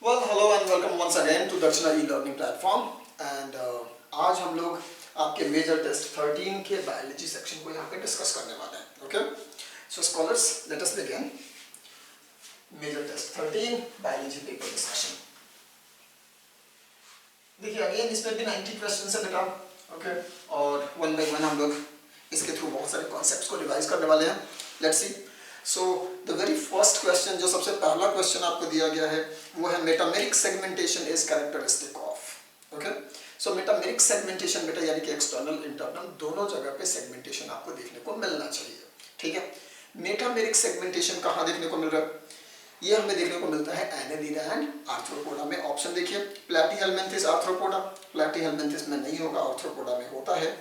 Well, hello and welcome once again to Dakshina e-learning platform and आज हम लोग आपके मेजर टेस्ट 13 के बायोलॉजी सेक्शन को यहाँ पे डिस्कस करने वाले हैं. Okay, so scholars let us begin. Major test 13 biology paper discussion. देखिए अगेन इसमें भी 90 क्वेश्चन है बेटा. ओके, और वन बाय वन हम लोग इसके थ्रू बहुत सारे कॉन्सेप्ट्स को रिवाइज करने वाले हैं. Let's see. So the very first question, जो सबसे पहला क्वेश्चन आपको दिया गया है, वो है metameric segmentation is characteristic of. Okay, so metameric segmentation बेटा यानी कि एक्सटर्नल इंटरनल दोनों जगह पे सेगमेंटेशन आपको देखने को मिलना चाहिए. ठीक है, मेटामेरिक सेगमेंटेशन कहाँ देखने को मिल रहा है? ये हमें देखने को मिलता है एनेलिडा एंड आर्थ्रोपोडा में. ऑप्शन देखिए, प्लैटीहेल्मिन्थिस आर्थ्रोपोडा. प्लैटीहेल्मिन्थिस में नहीं होगा, आर्थ्रोपोडा में होता है.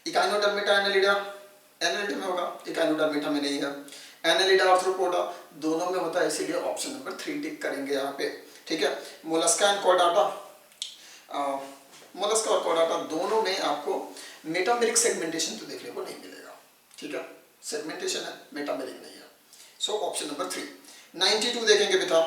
इकाइनोडर्मिटा एनेलिडा, एनेलिडा में होगा, इकाइनोडर्मिटा में नहीं है. एनेलिडा आर्थ्रोपोडा दोनों में होता है, इसीलिए ऑप्शन नंबर 3 टिक करेंगे यहाँ पे. ठीक है, मोलस्का एंड कॉर्डाटा, मोलस्का और कॉर्डाटा दोनों में आपको मेटामेरिक सेगमेंटेशन तो देखने को नहीं मिलेगा. ठीक है, सेगमेंटेशन है, मेटामेरिक नहीं है. So option number 3. 92 देखेंगे बेटा.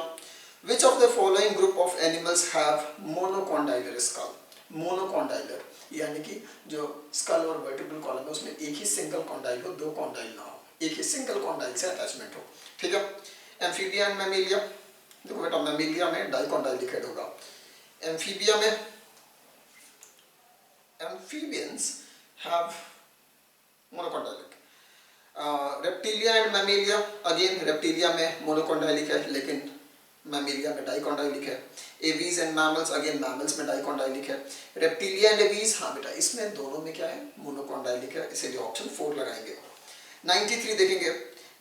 Which of the following group of animals have monocondylar skull. Monocondylar यानी कि जो स्कल और वर्टिब्रल कॉलम है उसमें एक ही सिंगल कॉन्डाइल हो, दो कॉन्डाइल ना हो, एक ही सिंगल कॉन्डाइल से अटैचमेंट हो. ठीक है, एम्फीबिया एंड मैमेलिया. देखो बेटा, मैमेलिया में डाइकॉन्डाइलिकेट होगा. एम्फीबिया में amphibians have monocondylic. Reptilia and mammalia, again reptilia में मोनोकॉन्डाइलिक है लेकिन मैमेलिया में डाइकॉन्डाइलिक है. Aves and mammals, again mammals में डाइकॉन्डाइलिक है. रेप्टिलिया एंड एवीज, हाँ बेटा इसमें दोनों में क्या है, मोनोकॉन्डाइलिक है, इसीलिए ऑप्शन 4 लगाएंगे. 93 देखेंगे.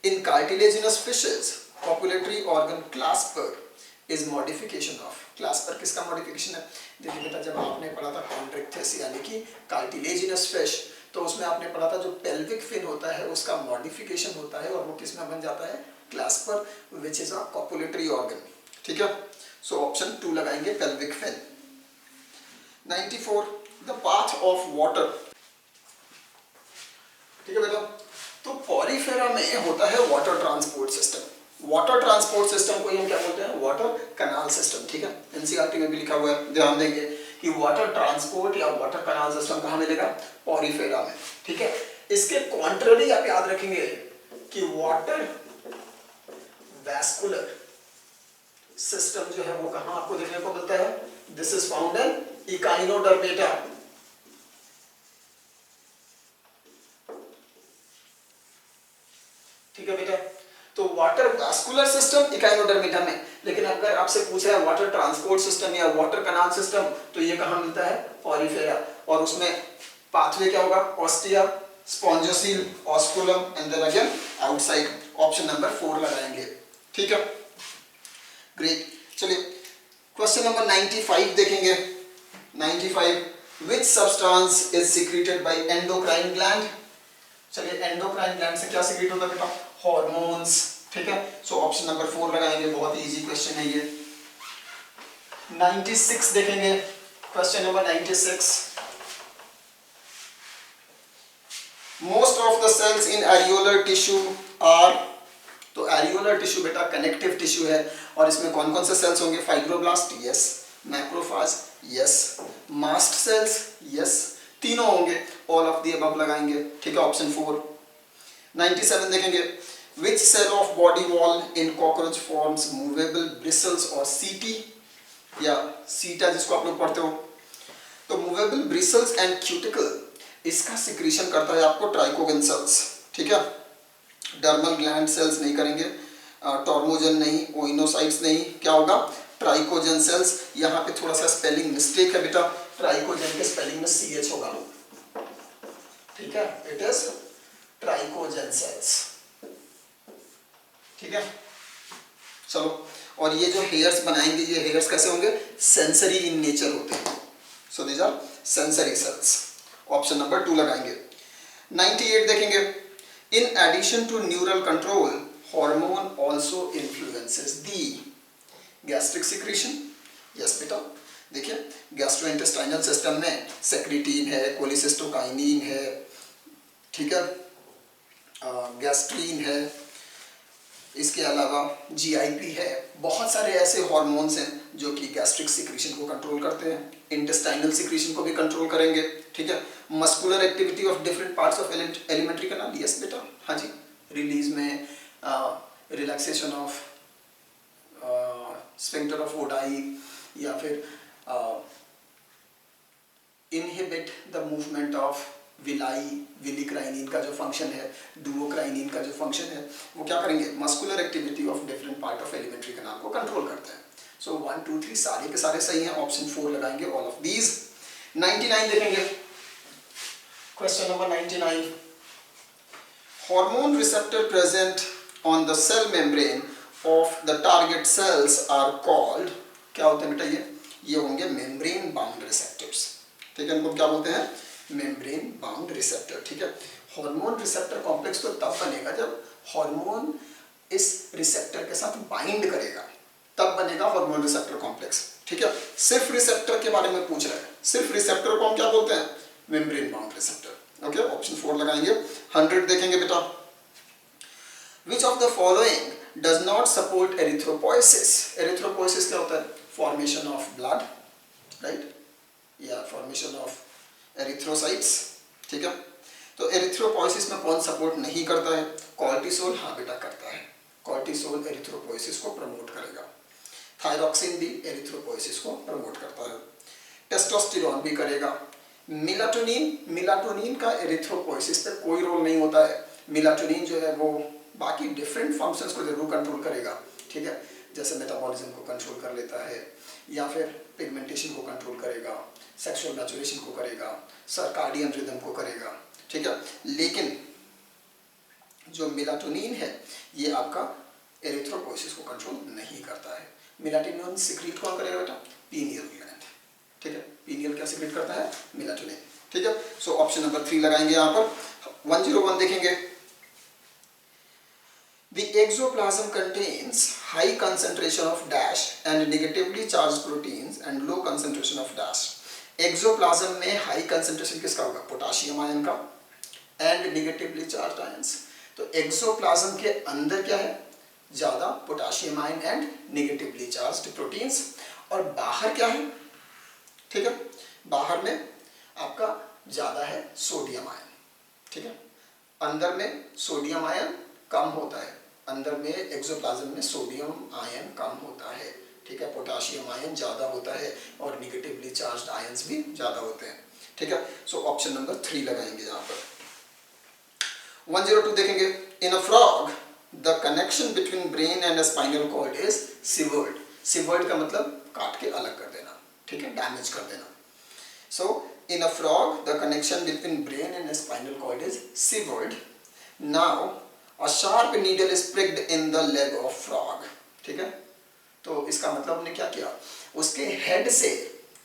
In cartilaginous fishes copulatory organ clasper is modification of. Clasper किसका मॉडिफिकेशन है? देखिए बेटा, जब आपने पढ़ा था कॉन्ट्रिक्थिस यानी कि कार्टिलेजिनस फिश, तो उसमें आपने पढ़ा था जो पेल्विक फिन होता है उसका मॉडिफिकेशन होता है और वो किस में बन जाता है, clasper, which is a copulatory organ. ठीक है, सो ऑप्शन 2 लगाएंगे, pelvic fin. 94 the path of water. ठीक है बेटा, तो पॉरीफेरा में होता है water transport system. Water transport system को हम क्या बोलते हैं, वाटर कैनाल सिस्टम. ठीक है, एनसीईआरटी में भी लिखा हुआ है, ध्यान देंगे कि वाटर ट्रांसपोर्ट या वाटर कैनाल सिस्टम कहाँ मिलेगा, पॉरीफेरा में. ठीक है, इसके कॉन्ट्ररी आप याद रखेंगे कि वाटर वैस्कुलर सिस्टम जो है वो कहां आपको देखने को मिलता है, this is found in Echinodermata. ठीक है बेटा, तो वाटर वैस्कुलर सिस्टम इकाइनोडर्मेटा में, लेकिन अगर आपसे पूछा है वाटर ट्रांसपोर्ट सिस्टम या वाटर कैनाल सिस्टम, तो ये कहां मिलता है, पॉरीफेरा. और उसमें पाथवे क्या होगा, ostia, spongocoel, osculum and then again outside. Option number 4 लगाएंगे. ठीक है, ग्रेट. चलिए क्वेश्चन नंबर 95 देखेंगे. 95 which substance is secreted by endocrine gland. चलिए एंडोक्राइन ग्लैंड से क्या सीक्रेट होता है बेटा, हार्मोन्स. ठीक है, सो ऑप्शन नंबर 4 लगाएंगे, बहुत इजी क्वेश्चन है ये. 96 देखेंगे. Question number 96. Most of the cells in areolar tissue are. तो एरियोलर टिश्यू बेटा कनेक्टिव टिश्यू है और इसमें कौन कौन से सेल्स होंगे, fibroblast yes, macrophage yes, mast cells yes, तीनों होंगे, ऑल ऑफ द अबव लगाएंगे. ठीक है, ऑप्शन 4. 97 देखेंगे. Which cell of body wall in cockroach forms movable bristles और सीटी या सीटा जिसको आप लोग पढ़ते हो. तो मूवेबल ब्रिसल्स एंड क्यूटिकल, इसका सिक्रीशन करता है आपको ट्राइकोगन सेल्स. ठीक है, डर्मल ग्लैंड सेल्स नहीं करेंगे, टॉर्मोजन नहीं, ओइनोसाइट्स नहीं, क्या होगा, ट्राइकोजन सेल्स. यहाँ पे थोड़ा सा स्पेलिंग मिस्टेक है बेटा, ट्राइकोजन के स्पेलिंग में CH होगा. ठीक है, इट इज ट्राइकोजन सेल्स. ठीक है, चलो. और ये जो हेयर्स बनाएंगे, ये हेयर्स कैसे होंगे, सेंसरी इन नेचर होते हैं. So these are sensory cells. Option number 2 लगाएंगे. 98 देखेंगे. In addition to neural control, hormone also influences the gastric secretion. Yes बेटा, देखिए गैस्ट्रोइंटेस्टाइनल सिस्टम में सेक्रेटिन है, कोलिसिस्टोकाइनिन है, ठीक है, गैस्ट्रीन है, इसके अलावा GIP है, बहुत सारे ऐसे हॉर्मोन्स हैं जो कि गैस्ट्रिक सिक्रीशन को कंट्रोल करते हैं, इंटेस्टाइनल सिक्रीशन को भी कंट्रोल करेंगे, ठीक है। Muscular activity of different parts of alimentary canal, yes बेटा, हाँ जी, रिलीज में relaxation of sphincter of Oddi, या फिर inhibit the movement of villi, villikinin का जो फंक्शन है, डुओक्राइनिन का जो फंक्शन है, वो क्या करेंगे, muscular activity of different part of alimentary canal को कंट्रोल करते हैं। सो 1 2 3 सारे के सारे सही हैं, ऑप्शन 4 लगाएंगे ऑल ऑफ दीज। 99 देखेंगे, question number 99, hormone receptor present on the cell membrane of the target cells are called, क्या होते हैं बेटा ये होंगे मेम्ब्रेन बाउंड रिसेप्टर्स, ठीक है, इनको क्या बोलते हैं, मेम्ब्रेन बाउंड रिसेप्टर, ठीक है। हार्मोन रिसेप्टर कॉम्प्लेक्स तो तब बनेगा जब हार्मोन इस रिसेप्टर के साथ बाइंड करेगा, तब बनेगा हार्मोन रिसेप्टर कॉम्प्लेक्स, ठीक है। सिर्फ रिसेप्टर के बारे में पूछ रहा है, सिर्फ रिसेप्टर को हम क्या बोलते हैं, membrane bound receptor, okay, option 4 लगाएंगे। 100 देखेंगे बेटा, which of the following does not support erythropoiesis, erythropoiesis क्या होता है, फॉर्मेशन ऑफ ब्लड, राइट, या फॉर्मेशन ऑफ एरिथ्रोसाइट्स, ठीक है। तो एरिथ्रोपोइसिस में कौन सपोर्ट नहीं करता है, कॉर्टिसोल, हाँ बेटा करता है, कॉर्टिसोल एरिथ्रोपोइसिस को प्रमोट करेगा, थायरॉक्सिन भी एरिथ्रोपोइसिस को प्रमोट करता है, टेस्टोस्टेरोन भी करेगा, मेलाटोनिन, मेलाटोनिन का एरिथ्रोपोइसिस पे कोई रोल नहीं होता है, मेलाटोनिन जो है वो बाकी डिफरेंट फंक्शंस को जरूर कंट्रोल करेगा, ठीक है, जैसे मेटाबॉलिज्म को कंट्रोल कर लेता है, या फिर पिगमेंटेशन को कंट्रोल करेगा, सेक्सुअल मैचुरेशन को करेगा, सर्काडियन रिदम को करेगा, ठीक है। लेकिन जो मेलाटोनिन है ये आपका एरिथ्रोपोइसिस को कंट्रोल नहीं करता है। मेलाटोनिन सिक्रीट कौन करेगा बेटा, पीनियल ग्लैंड, ठीक है, पीनियल क्या सिक्रीट करता है, मेलाटोनिन, ठीक है। सो ऑप्शन नंबर 3 लगाएंगे यहाँ पर। 101 देखेंगे, The exoplasm contains high concentration of dash and negatively charged proteins and low concentration of dash. Exoplasm में high concentration किसका होगा, पोटाशियम आयन का, and negatively charged ions. तो exoplasm के अंदर क्या है, ज़्यादा potassium ion and negatively charged proteins, और बाहर क्या है, ठीक है, बाहर में आपका ज़्यादा है सोडियम आयन, ठीक है, अंदर में सोडियम आयन कम होता है, अंदर में एक्सोप्लाज्म में सोडियम आयन कम होता है, ठीक है, पोटाशियम आयन ज़्यादा होता है, और निगेटिवली चार्ज्ड आयंस भी ज़्यादा होते हैं, ठीक है। सो ऑप्शन नंबर 3 लगाएंगे यहाँ पर। 102 देखेंगे, in a frog the connection between brain and spinal cord is severed, severed का मतलब काट के अलग कर देना, ठीक है, डैमेज कर देना। So in a frog the connection between brain and spinal cord is severed, now A sharp needle is pricked in the leg of frog, ठीक है। तो इसका मतलब हमने क्या किया, उसके हेड से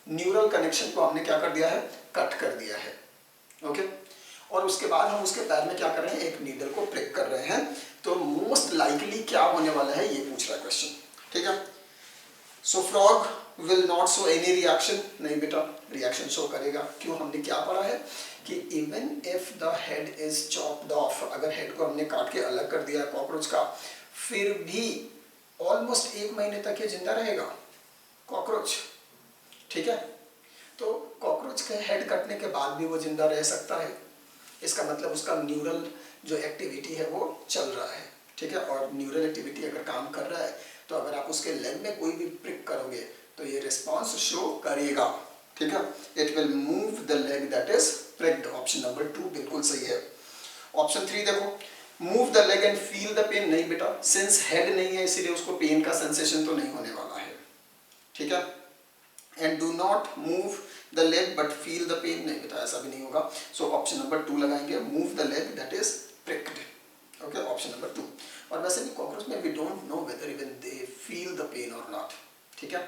न्यूरल कनेक्शन को हमने क्या कर दिया है, कट कर दिया है, ओके, और उसके बाद हम उसके पैर में क्या कर रहे हैं, एक नीडल को प्रिक कर रहे हैं। तो मोस्ट लाइकली क्या होने वाला है ये पूछ रहा है क्वेश्चन, ठीक है। So frog will not show any reaction, नहीं बेटा रिएक्शन शो करेगा, क्यों, हमने क्या पढ़ा है कि even if the head is chopped off, अगर हेड को हमने काट के अलग कर दिया कॉकरोच का, फिर भी ऑलमोस्ट 1 महीने तक ये जिंदा रहेगा कॉकरोच, ठीक है। तो कॉकरोच के हेड कटने के बाद भी वो जिंदा रह सकता है, इसका मतलब उसका न्यूरल जो एक्टिविटी है वो चल रहा है, ठीक है, और न्यूरल एक्टिविटी अगर काम कर रहा है तो अगर आप उसके लेग में कोई भी प्रिक करोगे तो ये रिस्पॉन्स शो करेगा, ठीक है, it will move the leg that is pricked, option number 2 बिल्कुल सही है। ऑप्शन 3 देखो, move the leg and feel the pain, नहीं बेटा, सिंस हेड नहीं है इसीलिए उसको पेन का सेंसेशन तो नहीं होने वाला है, ठीक है। And do not move the leg but feel the pain, नहीं बेटा ऐसा भी नहीं होगा। सो ऑप्शन नंबर 2 लगाएंगे, move the leg that is pricked, okay, option number 2। और वैसे भी कॉकरोच में we don't know whether even they feel the pain or not, ठीक है,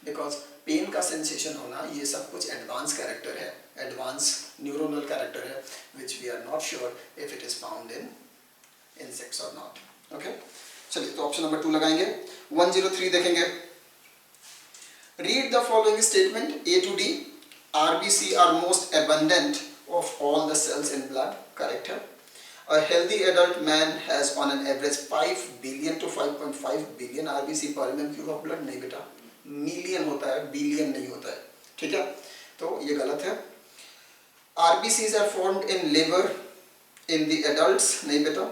बिकॉज पेन का सेंसेशन होना ये सब कुछ एडवांस कैरेक्टर है, एडवांस न्यूरोनल कैरेक्टर है, which we are not sure if it is found in insects और नॉट, ओके। चलिए तो ऑप्शन नंबर 2 लगाएंगे। 103 देखेंगे, read the following statement A to D, RBC are most abundant of all the cells in blood, correct है। A healthy adult man has on an average 5 billion to 5.5 billion RBC per mm cube of blood. नहीं बेटा, million होता है, billion नहीं होता है, ठीक है, तो ये गलत है. RBCs are formed in liver in the adults. नहीं बेटा,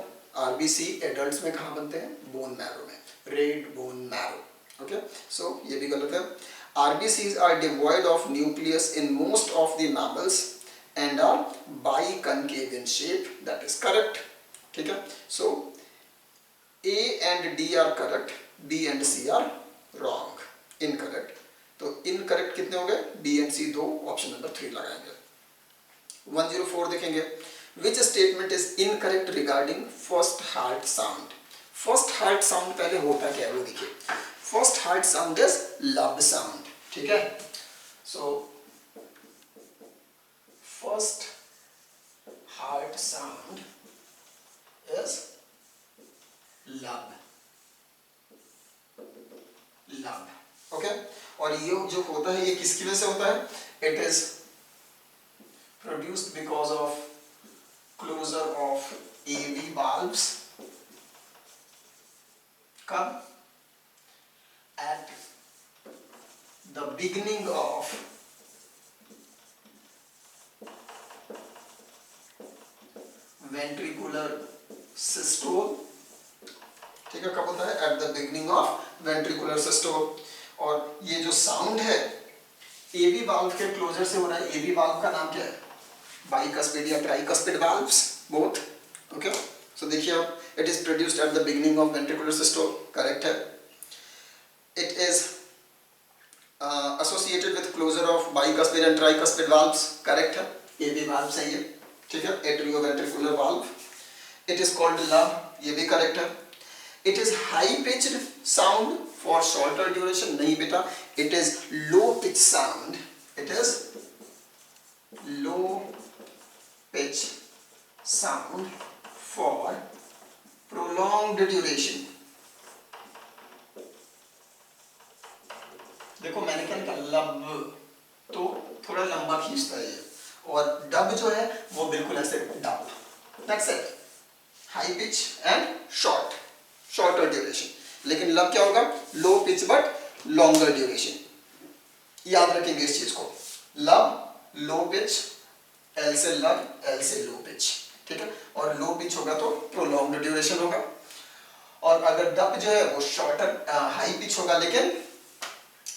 RBC adults में कहाँ बनते हैं? बोन मैरो में, रेड बोन मैरो. ओके, सो ये भी गलत है. RBCs are devoid of nucleus in most of the mammals and are biconcave in shape. That is correct. ठीक है, so A and D are correct, B and C are wrong, incorrect. तो incorrect कितने हो गए? B and C दो, option number 3 लगाएंगे. 104 देखेंगे. Which statement is incorrect regarding first heart sound? First heart sound पहले होता क्या है वो देखिए. First heart sound is लब sound. ठीक है, so first heart sound is लब. ओके, और ये जो होता है ये किसकी वजह से होता है? It is produced because of closure of AV valves. कब? At the beginning of ventricular systole. ठीक है, कब होता है? At the beginning of ventricular systole. और ये जो साउंड है एवी वाल्व के क्लोजर से हो रहा है. एवी वाल्व का नाम क्या है? बाइकस्पिड या tricuspid valves, both. Okay, so देखिए अब, it is produced at the beginning of ventricular systole, correct है. It is associated with closure of bicuspid and tricuspid valves, correct है. एवी वाल्व सही है, ठीक है. Atrioventricular valve. It is called lub, ये भी करेक्ट है. It is high pitched sound for shorter duration. नहीं बेटा, it is low pitch sound. It is low pitch sound for prolonged duration. देखो मैंने क्या लिखा? लब, तो थोड़ा लंबा खींचता है ये, और डब जो है वो बिल्कुल ऐसे dub. That's it. High pitch and shorter duration. लेकिन लब क्या होगा? Low pitch but longer duration. याद रखेंगे इस चीज को. लब लो पिच, एल से लब, एल से लो पिच, ठीक है. और लो पिच होगा तो प्रोलॉन्ग्ड ड्यूरेशन होगा. और अगर डब जो है वो शॉर्टर हाई पिच होगा लेकिन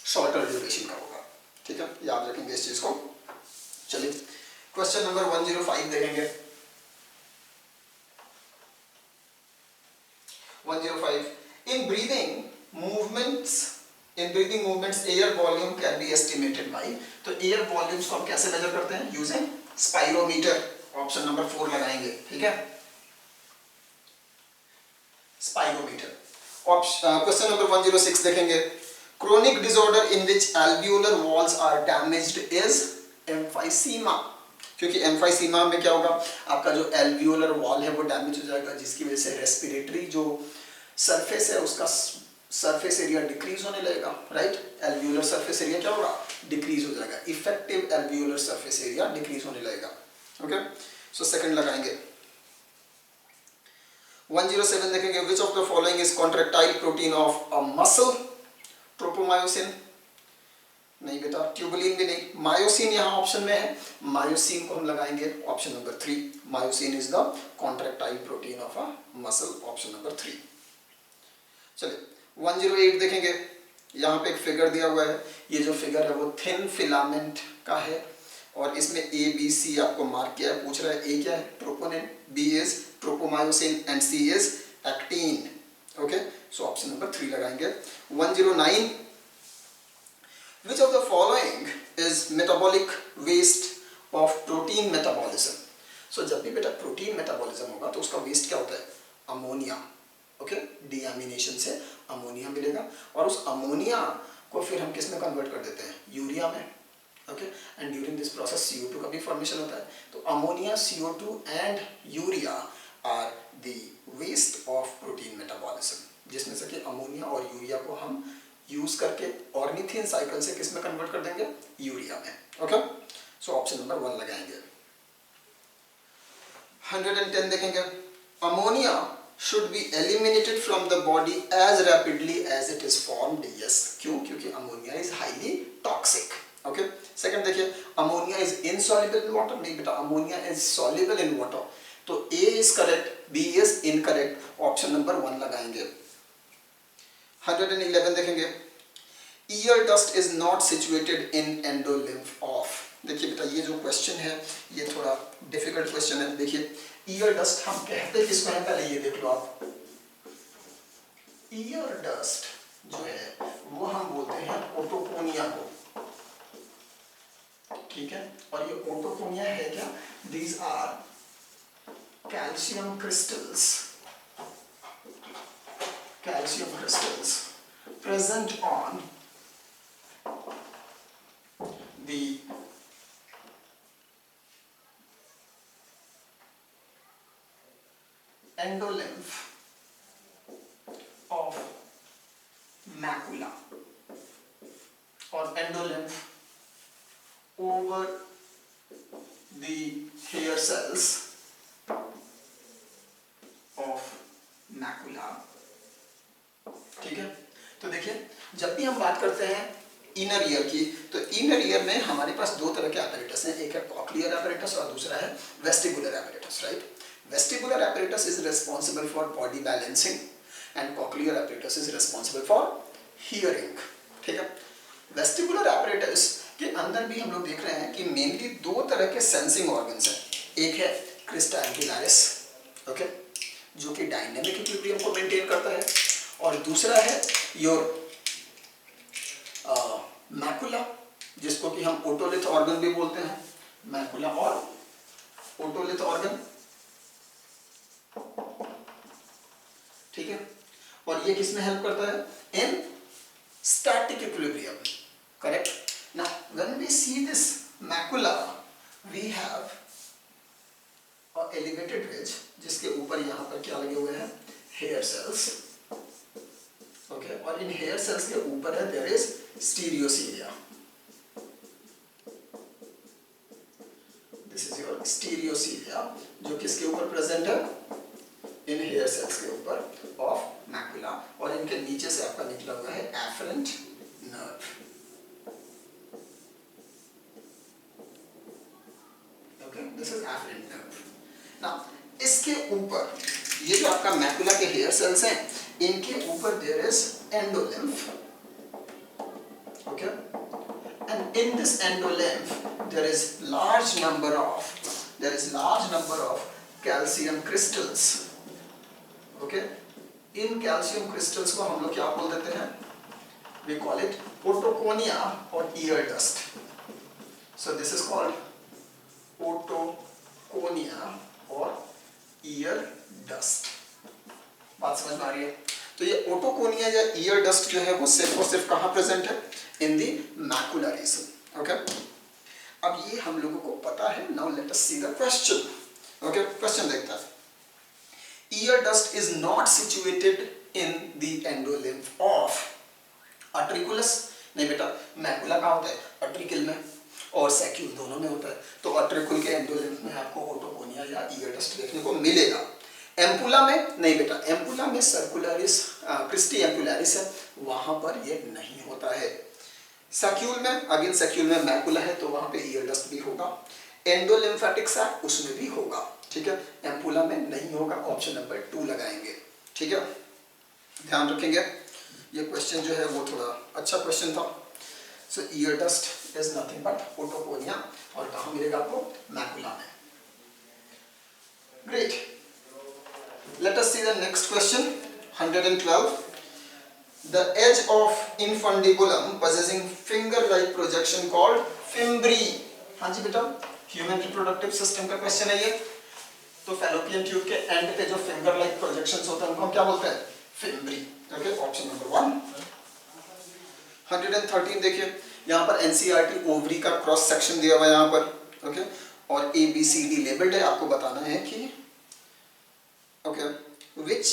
शॉर्टर ड्यूरेशन का होगा, ठीक है. याद रखेंगे इस चीज को. चलिए क्वेश्चन नंबर 105 देखेंगे. 105. In breathing movements, air volume can be estimated by. तो air volumes को हम कैसे मेजर करते हैं? Using spirometer. ऑप्शन नंबर 4 लगाएंगे, ठीक है. spirometer. क्वेश्चन नंबर 106 देखेंगे. Chronic disorder in which alveolar walls are damaged is emphysema. क्योंकि एम्फाइसीमा में क्या होगा? आपका जो एल्वियोलर वॉल है वो डैमेज हो जाएगा, जिसकी वजह से रेस्पिरेटरी जो सरफेस है उसका सरफेस एरिया डिक्रीज होने लगेगा, राइट. एल्वियोलर सरफेस एरिया क्या होगा? डिक्रीज हो जाएगा. Effective alveolar surface area decrease होने लगेगा. ओके, सो सेकंड लगाएंगे. 107 देखेंगे. Which of the following is contractile protein of a muscle? Tropomyosin नहीं बेटा, ट्यूबुलिन भी नहीं. मायोसिन यहाँ ऑप्शन में है, मायोसिन को हम लगाएंगे option number 3. Myosin is the contractile protein of a muscle, option number 3. चलिए 108 देखेंगे. यहाँ पे एक फिगर दिया हुआ है. ये जो फिगर है वो थिन फिलामेंट का है, और इसमें ए बी सी आपको मार्क किया है. पूछ रहा है ए क्या है? Troponin, B is tropomyosin and C is actin. Okay, so option number 3 लगाएंगे. 109. Which of the following is metabolic waste of protein metabolism? So जब भी बेटा प्रोटीन मेटाबॉलिज्म होगा तो उसका वेस्ट क्या होता है? अमोनिया. ओके, डीएमिनेशन से अमोनिया मिलेगा, और उस अमोनिया को फिर हम किस में कन्वर्ट कर देते हैं? यूरिया में. Okay, and during this process CO2 का भी फॉर्मेशन होता है. तो ammonia, CO2 and urea are the waste of protein metabolism, जिसमें से कि अमोनिया और यूरिया को हम यूज करके ऑर्निथिन साइकिल से किस में कन्वर्ट कर देंगे? यूरिया में. ओके, सो ऑप्शन नंबर 1 लगाएंगे. 110 देखेंगे. Ammonia should be eliminated from the body as rapidly as it is formed. Yes, क्यों? क्योंकि ammonia is highly toxic. Okay. Second देखिए, ammonia is insoluble in water. नहीं बेटा, ammonia is soluble in water. तो A is correct, B is incorrect. Option number 1 लगाएंगे. 111 देखेंगे. Ear dust is not situated in endolymph of. देखिए बेटा, ये जो क्वेश्चन है ये थोड़ा डिफिकल्ट क्वेश्चन है. देखिए, ईयर डस्ट हम कहते किसको हैं, पहले ये देख लो आप. ईयर डस्ट जो है वो हम बोलते हैं ओटोकोनिया को. ठीक है, और ये ओटोकोनिया है क्या? These are calcium crystals. Calcium crystals present on the endolymph of macula or endolymph over the hair cells of macula. ठीक है, तो देखिए, जब भी हम बात करते हैं इनर ईयर की, तो इनर ईयर में हमारे पास दो तरह के एपरेटस हैं. एक है कॉक्लियर एपरेटस और दूसरा है vestibular apparatus. Right. Vestibular apparatus is responsible for body balancing and cochlear apparatus is responsible for hearing. ठीक है. वेस्टिबुलर एपरेटस के अंदर भी हम लोग देख रहे हैं कि मेनली दो तरह के सेंसिंग ऑर्गन्स हैं. एक है क्रिस्टा एंगुलरिस, ओके, जो कि डायनेमिक इक्विलिब्रियम को मेंटेन करता है, और दूसरा है योर मैकुला, जिसको कि हम ओटोलिथ ऑर्गन भी बोलते हैं. मैकुला और ओटोलिथ ऑर्गन. ठीक है, और ये किसमें हेल्प करता है? In static equilibrium. Correct. Now when we see this macula, we have a elevated ridge, जिसके ऊपर यहाँ पर क्या लगे हुए हैं? Hair cells. ओके, और इन हेयर सेल्स के ऊपर है there is stereocilia. This is your stereocilia, जो किसके ऊपर प्रेजेंट है? इन हेयर सेल्स के ऊपर ऑफ मैकुला, और इनके नीचे से आपका निकला हुआ है afferent nerve. Okay, this is afferent nerve. Now इसके ऊपर ये जो आपका मैकुला के हेयर सेल्स हैं, इनके ऊपर there is endolymph. Okay, and in this endolymph there is large number of calcium crystals. Okay, in calcium crystals को हम लोग क्या बोल देते हैं? We call it otoconia or ear dust. So this is called otoconia or ear dust. बात समझ में आ रही है? तो ये ओटोकोनिया या ईयर डस्ट जो है वो सिर्फ और सिर्फ कहाँ प्रेजेंट है? In the macula region. Okay, अब ये हम लोगों को पता है. Now let us see the question. Okay, question देखता है. Ear dust is not situated in the endolymph of utriculus. नहीं बेटा, मैकुला कहाँ होता है? अट्रिकल में, और सैक्यूल दोनों में होता है. तो अट्रिकुल के एंडोलिम्फ में आपको ओटोकोनिया या ईयर डस्ट देखने को मिलेगा. एम्पुला में नहीं बेटा, एम्पुला में सर्कुलरिस क्रिस्टी एम्पुलरिस है, वहां पर ये नहीं होता है. सैक्यूल में, अगेन सैक्यूल में मैकुला है, तो वहां पे ईयर डस्ट भी होगा. एंडोलिम्फेटिक सैक उसमें भी होगा. ठीक है, एम्पुला में नहीं होगा. ऑप्शन नंबर 2 लगाएंगे. ठीक है, ध्यान रखेंगे. ये क्वेश्चन जो है वो थोड़ा अच्छा क्वेश्चन था. So ear dust is nothing but otoconia, और कहाँ मिलेगा आपको? मैकुला में. Great. Let us see the next question. 112. The edge of infundibulum possessing finger-like projection called fimbri. हाँ जी बेटा, ह्यूमन रिप्रोडक्टिव सिस्टम का क्वेश्चन है ये. तो फैलोपियन ट्यूब के एंड पे जो फिंगर-like प्रोजेक्शंस होते हैं उनको हम क्या बोलते हैं? फिम्ब्री. Okay, option number 1. 113 देखिए, यहाँ पर एनसीईआरटी ओवरी का क्रॉस सेक्शन दिया हुआ है यहाँ पर. ओके, और ABCD लेबल्ड है. आपको बताना है कि okay, which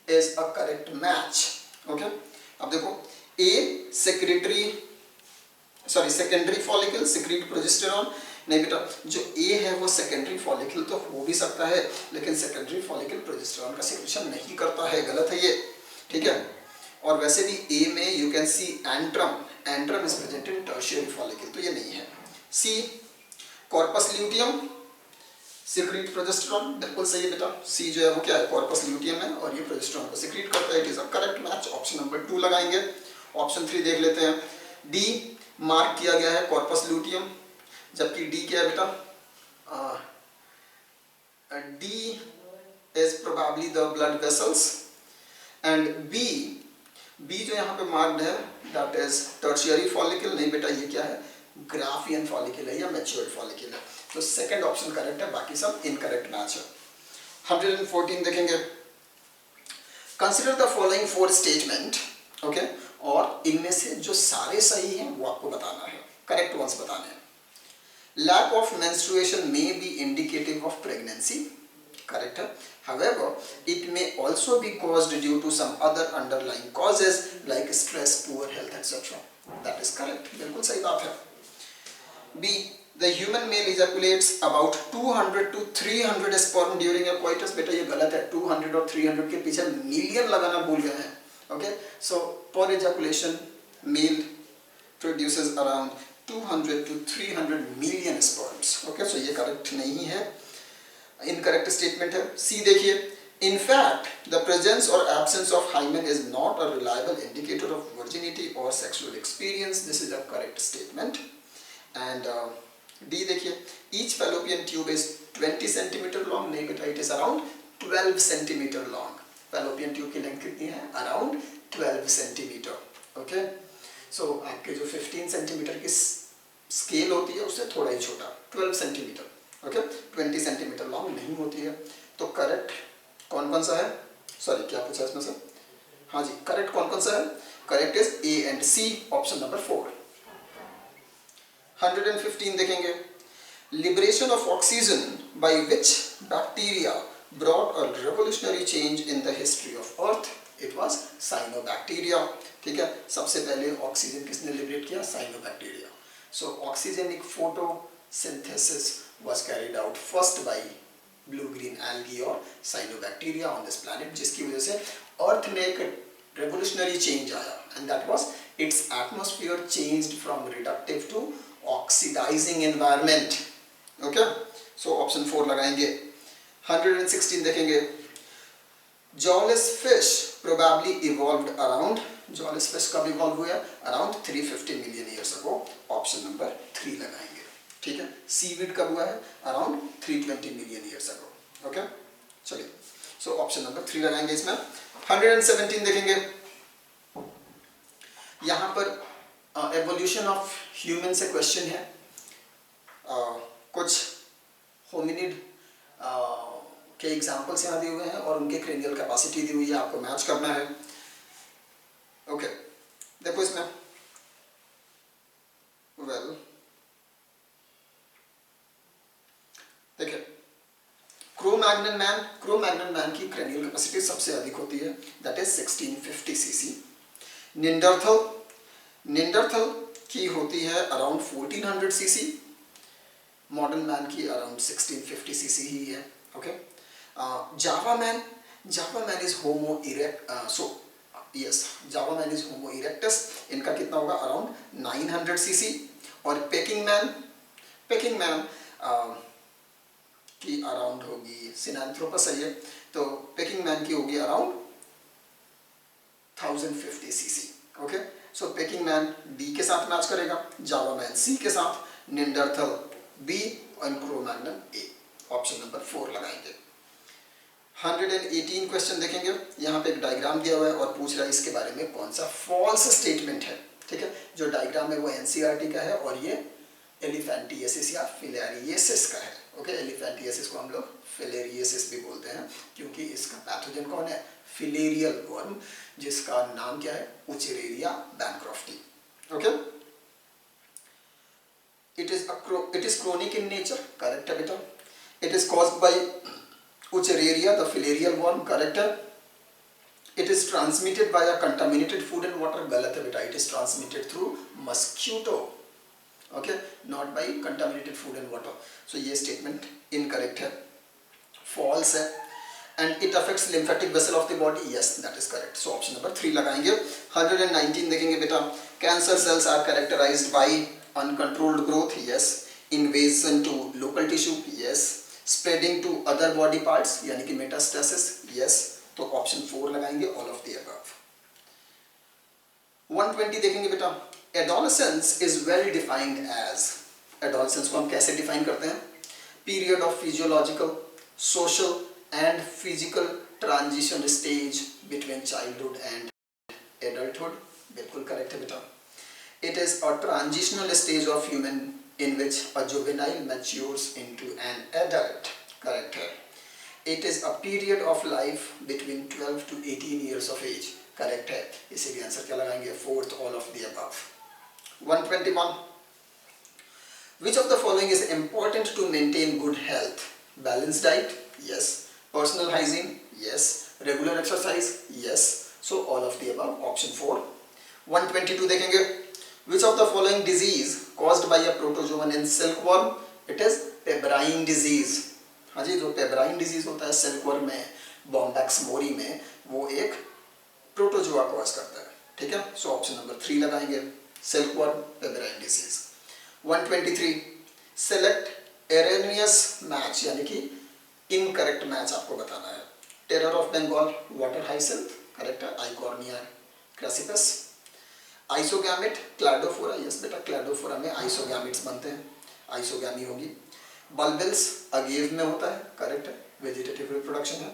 is a correct match. Okay, अब देखो, A secondary follicle secrete progesterone, नहीं बेटा, जो ए है वो सेकेंडरी फॉलिकल तो हो भी सकता है, लेकिन सेकेंडरी फॉलिकल प्रोजेस्टेरॉन का सिक्रेशन नहीं करता है, गलत है ये, ठीक है। और वैसे भी ए में you can see antrum, antrum is present in tertiary follicle, तो ये नहीं है। सी कॉर्पस ल्यूटियम सिक्रीट प्रोजेस्टेरॉन, बिल्कुल सही है बेटा, सी जो है वो क्या है, कॉर्पस ल्यूटियम है और ये प्रोजेस्टेरॉन को सिक्रीट करता है, it is a correct match, option number 2 लगाएंगे। ऑप्शन 3 देख लेते हैं, डी मार्क किया गया है कॉर्पस ल्यूटियम, जबकि डी क्या है बेटा, D is probably the blood vessels, and B जो यहाँ पे मार्क्ड है दैट इज टर्शियरी फॉलिकल, नहीं बेटा ये क्या है, ग्राफियन फॉलिकल है या मैच्योर्ड फॉलिकल है, तो सेकंड ऑप्शन करेक्ट है, बाकी सब इनकरेक्ट मैच है। 114 देखेंगे, consider the following 4 statement, okay, और इनमें से जो सारे सही हैं वो आपको बताना है, करेक्ट वंस बताने हैं। Lack of menstruation may be indicative of pregnancy, correct है, however it may also be caused due to some other underlying causes like stress, poor health etc, that is correct, बिल्कुल सही बात है। B, the human male ejaculates about 200 to 300 sperm during a coitus, बेटा ये गलत है, 200 और 300 के पीछे मिलियन लगाना भूल गए हैं, okay, so per ejaculation male produces around 200 to 300 million sperms, okay, so ये करेक्ट नहीं है, इनकरेक्ट स्टेटमेंट है। सी देखिए, in fact the presence or absence of hymen is not a reliable indicator of virginity or sexual experience, this is a correct statement। and D देखिए, each fallopian tube is 20 centimeter long, नहीं बेटा it is around 12 centimeter long, fallopian tube की length कितनी है, around 12 centimeter, okay, so आपके जो 15 centimetre की scale होती है उससे थोड़ा ही छोटा 12 सेंटीमीटर, ओके, 20 सेंटीमीटर लॉन्ग नहीं होती है, तो करेक्ट कौन कौन सा है, सॉरी क्या पूछा इसमें से, हाँ जी, करेक्ट कौन कौन सा है, correct is A and C, option number 4। 115 देखेंगे, liberation of oxygen by which bacteria brought a revolutionary change in the history of earth, it was cyanobacteria, ठीक है, सबसे पहले ऑक्सीजन किसने लिबरेट किया, cyanobacteria. So oxygenic photosynthesis was carried out first by blue green algae और cyanobacteria on this planet, जिसकी वजह से अर्थ में एक revolutionary change आया, and that was its atmosphere changed from reductive to oxidizing environment, okay, so option 4 लगाएंगे। 116 देखेंगे, jawless fish probably evolved around, jawless fish कब evolve हुआ, around 350 million years ago, option number 3 लगाएंगे, ठीक है। सीवीड कब हुआ है, around 320 million years ago, okay, चलिए, सो ऑप्शन नंबर 3 लगाएंगे इसमें। 117 देखेंगे, यहां पर एवोल्यूशन ऑफ ह्यूमन से क्वेश्चन है, कुछ होमिनिड के एग्जांपल्स यहाँ दिए हुए हैं और उनके क्रेनियल कैपेसिटी दी हुई है, आपको मैच करना है, ओके, देखो इसमें, वेल देखिए, क्रो-मैग्नन मैन की क्रेनियल कैपेसिटी सबसे अधिक होती है, दैट इज 1650 सीसी। निंडरथल की होती है अराउंड 1400 सीसी, मॉडर्न मैन की अराउंड 1650 सीसी ही है, okay. Java man is homo erectus, इनका कितना होगा, अराउंड 900 सीसी, और पेकिंग मैन की अराउंड होगी, सिनेंथ्रोपस है ये, तो पेकिंग मैन की होगी अराउंड 1050 सीसी, ओके, सो पेकिंग मैन डी के साथ मैच करेगा, जावा मैन सी के साथ, निंडरथल बी और क्रो-मैग्नन ए, ऑप्शन नंबर 4 लगाएंगे। 118 क्वेश्चन देखेंगे, यहाँ पे एक डायग्राम दिया हुआ है और पूछ रहा है इसके बारे में कौन सा फॉल्स स्टेटमेंट है, ठीक है, जो डायग्राम है वो एनसीईआरटी का है और ये एलिफेंटिएसिस या फिलेरिएसिस का है, ओके, एलिफेंटिएसिस को हम लोग फिलेरिएसिस भी बोलते हैं क्योंकि इसका पैथोजन कौन है, फिलेरियल वर्म, जिसका नाम क्या है, Wuchereria bancrofti, okay. It is chronic in nature, correct है बेटा। It is caused by Wuchereria the filarial worm, correct है। It is transmitted by a contaminated food and water, गलत है बेटा, it is transmitted through mosquito, okay, not by contaminated food and water. So ये statement incorrect है, false है। And it affects lymphatic vessel of the body, yes that is correct. So option number 3 लगाएंगे। 119 देखेंगे बेटा, cancer cells are characterized by uncontrolled growth, yes. Invasion to local tissue, yes. Spreading to other body parts यानी कि metastasis, yes. तो option 4 लगाएंगे, all of the above. 120 देखेंगे बेटा, adolescence is well defined age, adolescence को हम कैसे define करते हैं? Period of physiological, social and physical transition stage between childhood and adulthood, बिल्कुल करेक्ट है बेटा। It is a transitional stage of human in which a juvenile matures into an adult, correct है। It is a period of life between 12 to 18 years of age, correct है। इसीलिए answer क्या लगाएंगे? Fourth, all of the above। 121, which of the following is important to maintain good health? Balanced diet, yes. Personal hygiene, yes. Regular exercise, yes. So all of the above, option 4। 122 देखेंगे, which of the following disease caused by a protozoan in silkworm? It is pebrine disease. हाँ जी, जो pebrine disease होता है silkworm में, Bombyx mori में, वो एक protozoa cause करता है, ठीक है। सो ऑप्शन नंबर 3 लगाएंगे, silkworm, pebrine disease. 123, select erroneous match यानी कि इनकरेक्ट मैच आपको बताना है। Terror of Bengal, water hyacinth, correct है। Eichhornia crassipes. Isogamete, Cladophora, yes बेटा, क्लैडोफोरा में आइसोगैमेट्स बनते हैं, आइसोगैमी होगी। बल्बिल्स अगेव में होता है, करेक्ट है, वेजिटेटिव रिप्रोडक्शन है।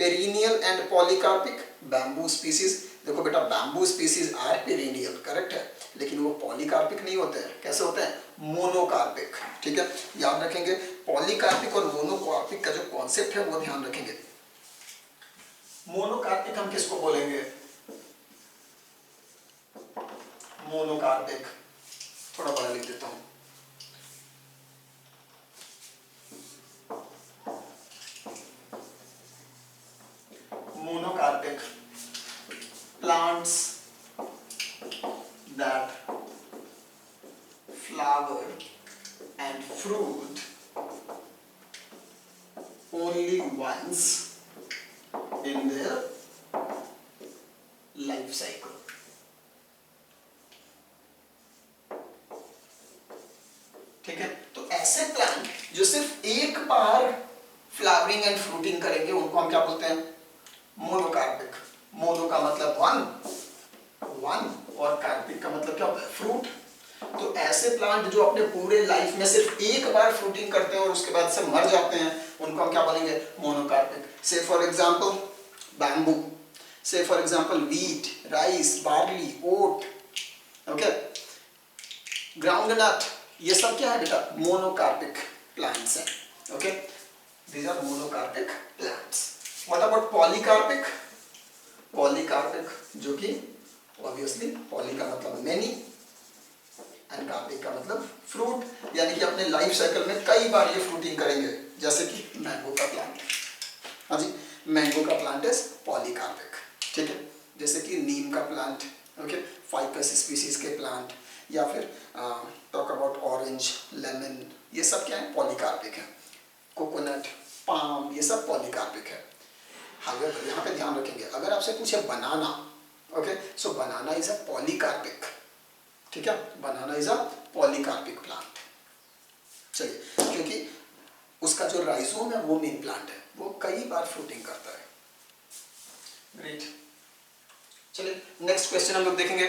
Perennial and polycarpic, bamboo species. देखो बेटा, bamboo species are perennial, correct है, लेकिन वो पॉलीकार्पिक नहीं होते हैं। कैसे होते हैं? मोनोकार्पिक, ठीक है। याद रखेंगे, पॉलीकार्पिक और मोनोकार्पिक का जो कॉन्सेप्ट है वो ध्यान रखेंगे। मोनोकार्पिक हम किसको बोलेंगे? मोनोकार्पिक, थोड़ा बड़ा लिख देता हूं। Monocarpic plants that flower and fruit only once in their life cycle. ठीक है, तो ऐसे प्लांट जो सिर्फ एक बार फ्लावरिंग एंड फ्रूटिंग करेंगे उनको हम क्या बोलते हैं? मोनोकार्पिक। मोनो का मतलब वन और कार्पिक का मतलब क्या होता है? फ्रूट। तो ऐसे प्लांट जो अपने पूरे लाइफ में सिर्फ एक बार फ्रूटिंग करते हैं और उसके बाद से मर जाते हैं, उनको हम क्या बोलेंगे? Monocarpic. Say for example bamboo, say for example wheat, rice, barley, oat, okay, groundnut, ये सब क्या है बेटा? मोनोकार्पिक प्लांट्स हैं, okay, these are monocarpic plants. What about polycarpic? Polycarpic जो कि ऑब्वियसली पॉली का मतलब मेनी एंड कार्पिक का मतलब फ्रूट, यानी कि अपने लाइफ साइकिल में कई बार ये फ्रूटिंग करेंगे, जैसे कि मैंगो का प्लांट। हाँ जी, मैंगो का प्लांट इज पॉलीकार्पिक, ठीक है। जैसे कि नीम का प्लांट, ओके, फाइकस स्पीसीज के प्लांट, या फिर टॉक अबाउट ऑरेंज, लेमन, ये सब क्या है? पॉलीकार्पिक है। कोकोनट, पाम, ये सब पॉलीकार्पिक है। अगर यहाँ पे ध्यान रखेंगे, अगर आपसे पूछे banana, okay, so banana is a polycarpic, ठीक है, banana is a polycarpic plant. चलिए, क्योंकि उसका जो राइजोम है वो मेन प्लांट है, वो कई बार फ्रूटिंग करता है। ग्रेट। चलिए नेक्स्ट क्वेश्चन हम लोग देखेंगे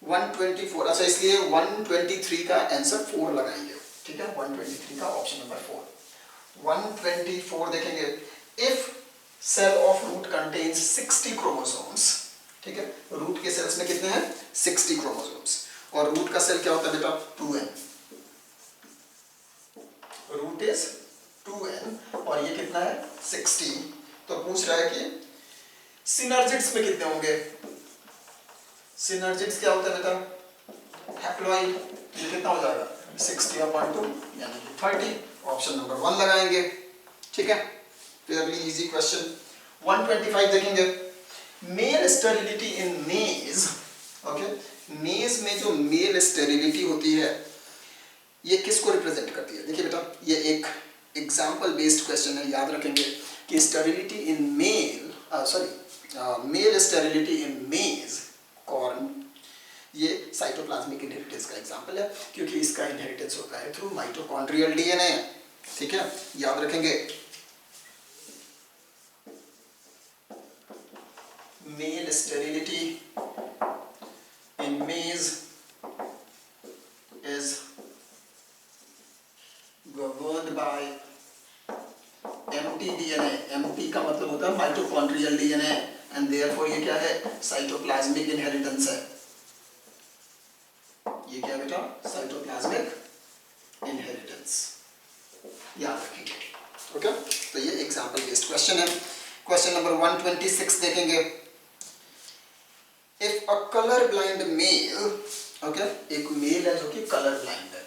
124। अच्छा, इसलिए 123 का आंसर 4 लगाएंगे, ठीक है, 123 का ऑप्शन नंबर 4। 124 देखेंगे, if cell of root contains 60 chromosomes, ठीक है, रूट के सेल्स में कितने हैं? 60 क्रोमोसोम्स। और रूट का सेल क्या होता है बेटा? 2n। रूट इज 2n और ये कितना है? 60। तो पूछ रहा है कि सिनर्जिड्स में कितने होंगे? सिनर्जिड्स क्या होता है बेटा? हैप्लॉइड। ये कितना हो जाएगा? 60/2 यानी कि 30। ऑप्शन नंबर 1 लगाएंगे, ठीक है, फेयरली इजी क्वेश्चन। 125 देखेंगे, मेल स्टेरिलिटी इन मेज ओके, मेज में जो मेल स्टेरिलिटी होती है ये किसको रिप्रेजेंट करती है? देखिए बेटा, ये एक एग्जाम्पल बेस्ड क्वेश्चन है, याद रखेंगे कि स्टेरिलिटी इन मेल स्टेरिलिटी इन मेज कॉर्न, ये साइटोप्लाज्मिक इनहेरिटेंस का एग्जाम्पल है, क्योंकि इसका इनहेरिटेंस होता है थ्रू माइटोकॉन्ड्रियल डीएनए। ठीक है, याद रखेंगे। मेल स्टेरिलिटी इन मेज is governed by empty DNA। empty का मतलब होता है माइटोकॉन्ड्रियल डीएनए, एंड देयरफॉर ये क्या है? साइटोप्लाज्मिक इनहेरिटेंस है। ये क्या बेटा? साइटोप्लाज्मिक इनहेरिटेंस, याद रखिए। ओके, तो ये एग्जांपल बेस्ड क्वेश्चन है। क्वेश्चन नंबर 126 देखेंगे। If a colour blind mail, okay, एक मेल है जो कि कलर ब्लाइंड है,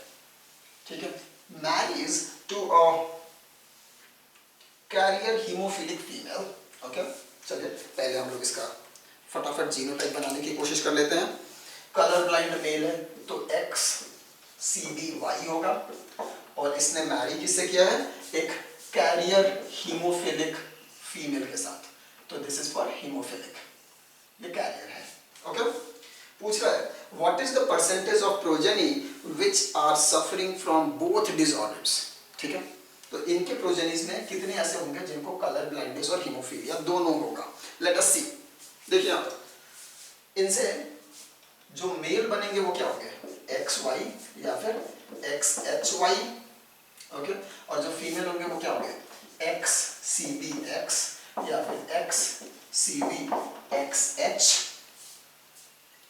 ठीक है, marries to a carrier hemophilic female। Okay, चलिए पहले हम लोग इसका फटाफट जीनोटाइप बनाने की कोशिश कर लेते हैं। कलर ब्लाइंड मेल है तो XCBY होगा, और इसने मैरी किससे किया है? एक कैरियर हीमोफिलिक फीमेल के साथ, तो दिस इज फॉर हीमोफिलिक, ये कैरियर है। ओके, पूछ रहा है what is the percentage of progeny which are suffering from both disorders. ठीक है, तो इनके प्रोजेनीज में कितने ऐसे होंगे जिनको कलर ब्लाइंडनेस और हीमोफीलिया दोनों होगा। लेट अस सी, देखिए यहाँ पर इनसे जो मेल बनेंगे वो क्या होंगे? XY या फिर XHY। ओके, और जो फीमेल होंगे वो क्या होंगे? XCBX या फिर XCBXH।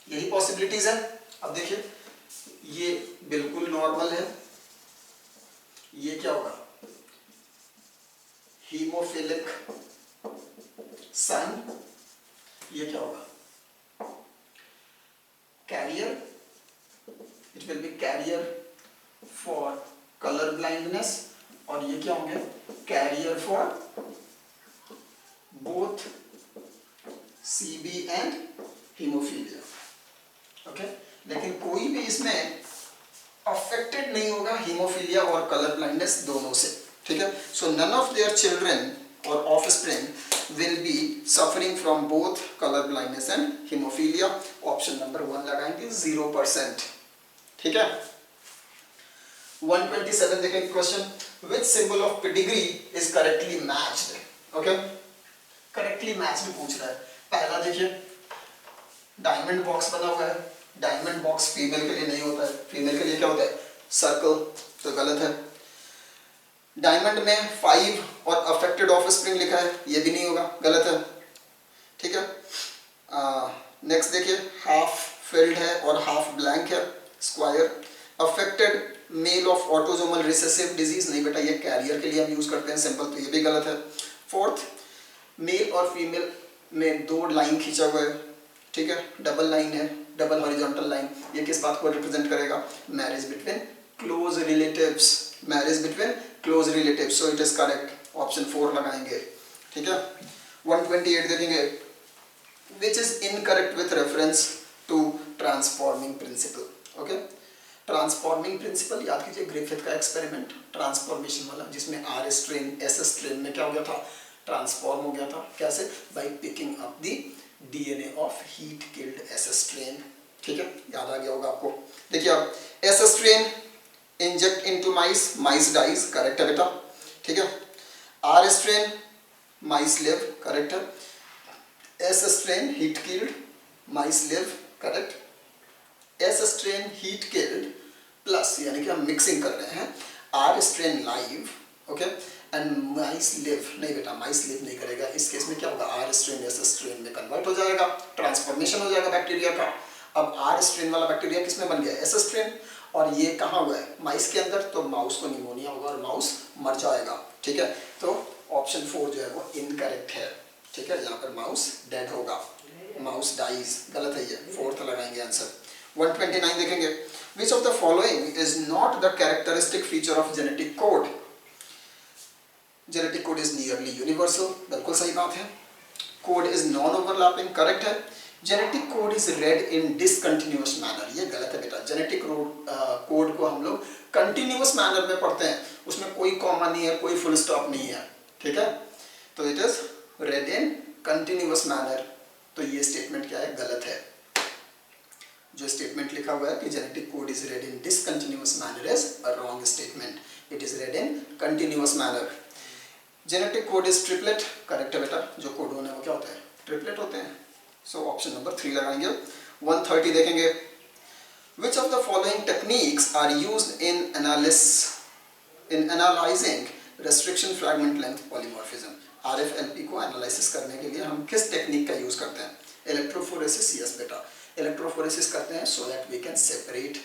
यही पॉसिबिलिटीज है। अब देखिए, ये बिल्कुल नॉर्मल है, ये क्या होगा? हीमोफिलिक सन, ये क्या होगा? Carrier, it will be carrier for colour blindness, और ये क्या होंगे? Carrier for both CB and haemophilia. Okay, लेकिन कोई भी इसमें अफेक्टेड नहीं होगा हीमोफीलिया और कलर ब्लाइंडनेस दोनों से। ठीक है, सो नन ऑफ देयर चिल्ड्रन और offspring will be suffering from both colour blindness and haemophilia. Option number 1 लगाएंगे, 0%। ठीक है, 127 देखेंगे question. Which symbol of pedigree is correctly matched. Okay, correctly matched पूछ रहा है। पहला देखिए, डायमंड बॉक्स बना हुआ है, डायमंड बॉक्स फीमेल के लिए नहीं होता है, फीमेल के लिए क्या होता है? सर्कल, तो गलत है। डायमंड में 5 और अफेक्टेड ऑफस्प्रिंग लिखा है, ये भी नहीं होगा, गलत है। ठीक है, नेक्स्ट देखिए, हाफ फिल्ड है और हाफ ब्लैंक है, square. Affected male of autosomal recessive disease, नहीं बेटा, ये कैरियर के लिए हम यूज करते हैं सिंपल, तो ये भी गलत है। फोर्थ, मेल और फीमेल में 2 लाइन खींचा हुआ है, ठीक है, डबल लाइन है, डबल हॉरिजॉन्टल लाइन, ये किस बात को रिप्रेजेंट करेगा? Marriage between close relatives, marriage between close relatives, so it is correct, option 4 लगाएंगे। ठीक है, 128 देखेंगे। Which is incorrect with reference to transforming principle. Okay, transforming principle याद कीजिए, ग्रिफिथ का एक्सपेरिमेंट ट्रांसफॉर्मेशन वाला, जिसमें R स्ट्रेन S स्ट्रेन में क्या हो गया था? ट्रांसफॉर्म हो गया था। कैसे? By picking up the DNA of heat killed S strain. ठीक है, याद आ गया होगा आपको। देखिए अब S strain inject into mice, mice dies, correct है बेटा। ठीक है, R strain mice live, correct है। S strain heat killed, mice live, correct. S strain heat killed plus, यानी कि हम मिक्सिंग कर रहे हैं, R strain live, okay, and mice live, नहीं बेटा माइस लिव नहीं करेगा, इस केस में क्या होगा? R स्ट्रेन S स्ट्रेन में कन्वर्ट हो जाएगा, ट्रांसफॉर्मेशन हो जाएगा बैक्टीरिया का। अब R स्ट्रेन वाला बैक्टीरिया किसमें बन गया? S स्ट्रेन, और ये कहाँ हुआ है? माइस के अंदर, तो माउस को निमोनिया होगा और माउस मर जाएगा। ठीक है, तो ऑप्शन 4 जो है वो इनकरेक्ट है। ठीक है, यहाँ पर माउस डेड होगा, माउस डाइज, गलत है ये, 4th लगाएंगे आंसर। 129 देखेंगे। Which of the following is not the characteristic feature of genetic code. Genetic code is nearly universal, बिल्कुल सही बात है। Code is non overlapping, correct है। Genetic code is read in discontinuous manner, ये गलत है बेटा। जेनेटिक कोड को हम लोग कंटिन्यूअस मैनर में पढ़ते हैं, उसमें कोई कॉमा नहीं है, कोई फुल स्टॉप नहीं है, ठीक है। तो it is read in continuous manner, तो ये स्टेटमेंट क्या है, गलत है। जो स्टेटमेंट लिखा हुआ है कि genetic code is read in discontinuous manner is a wrong statement, it is read in continuous manner. Genetic code is triplet, correct है बेटा। जो कोडोन है वो क्या होता है, ट्रिपलेट होते हैं। सो ऑप्शन नंबर 3 लगाएंगे। 130 देखेंगे, which of the following techniques are used in analysing restriction fragment length polymorphism. RFLP को एनालिसिस करने के लिए हम किस टेक्निक का यूज करते हैं? इलेक्ट्रोफोरेसिस, यस बेटा, इलेक्ट्रोफोरेसिस करते हैं so that we can separate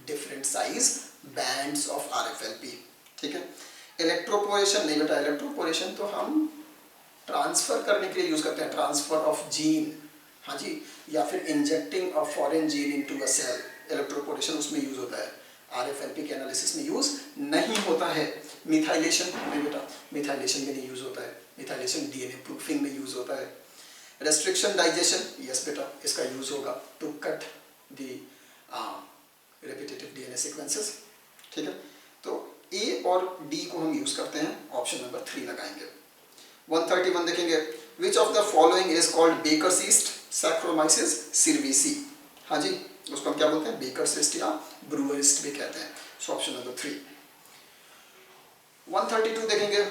different size bands of RFLP, ठीक है। इलेक्ट्रोपोरेशन नहीं बेटा, इलेक्ट्रोपोरेशन तो हम ट्रांसफर करने के लिए यूज करते हैं, ट्रांसफर ऑफ जीन, हाँ जी, या फिर injecting a foreign gene into a cell, electroporation उसमें यूज होता है। RFLP के एनालिसिस में यूज नहीं होता है। मिथाइलेशन नहीं बेटा, मिथाइलेशन में नहीं यूज होता है, मिथाइलेशन DNA प्रूफिंग में यूज होता है। रेस्ट्रिक्शन डाइजेशन, यस बेटा, इसका यूज होगा to cut the repetitive DNA sequences, ठीक है। तो A और D को हम यूज करते हैं, ऑप्शन नंबर 3 लगाएंगे। 131 देखेंगे, which of the following is called baker's yeast, Saccharomyces cerevisiae, हाँ जी, उसको हम क्या बोलते हैं, बेकर्स यीस्ट या ब्रूअर यीस्ट भी कहते हैं। So option number 3। 132 देखेंगे,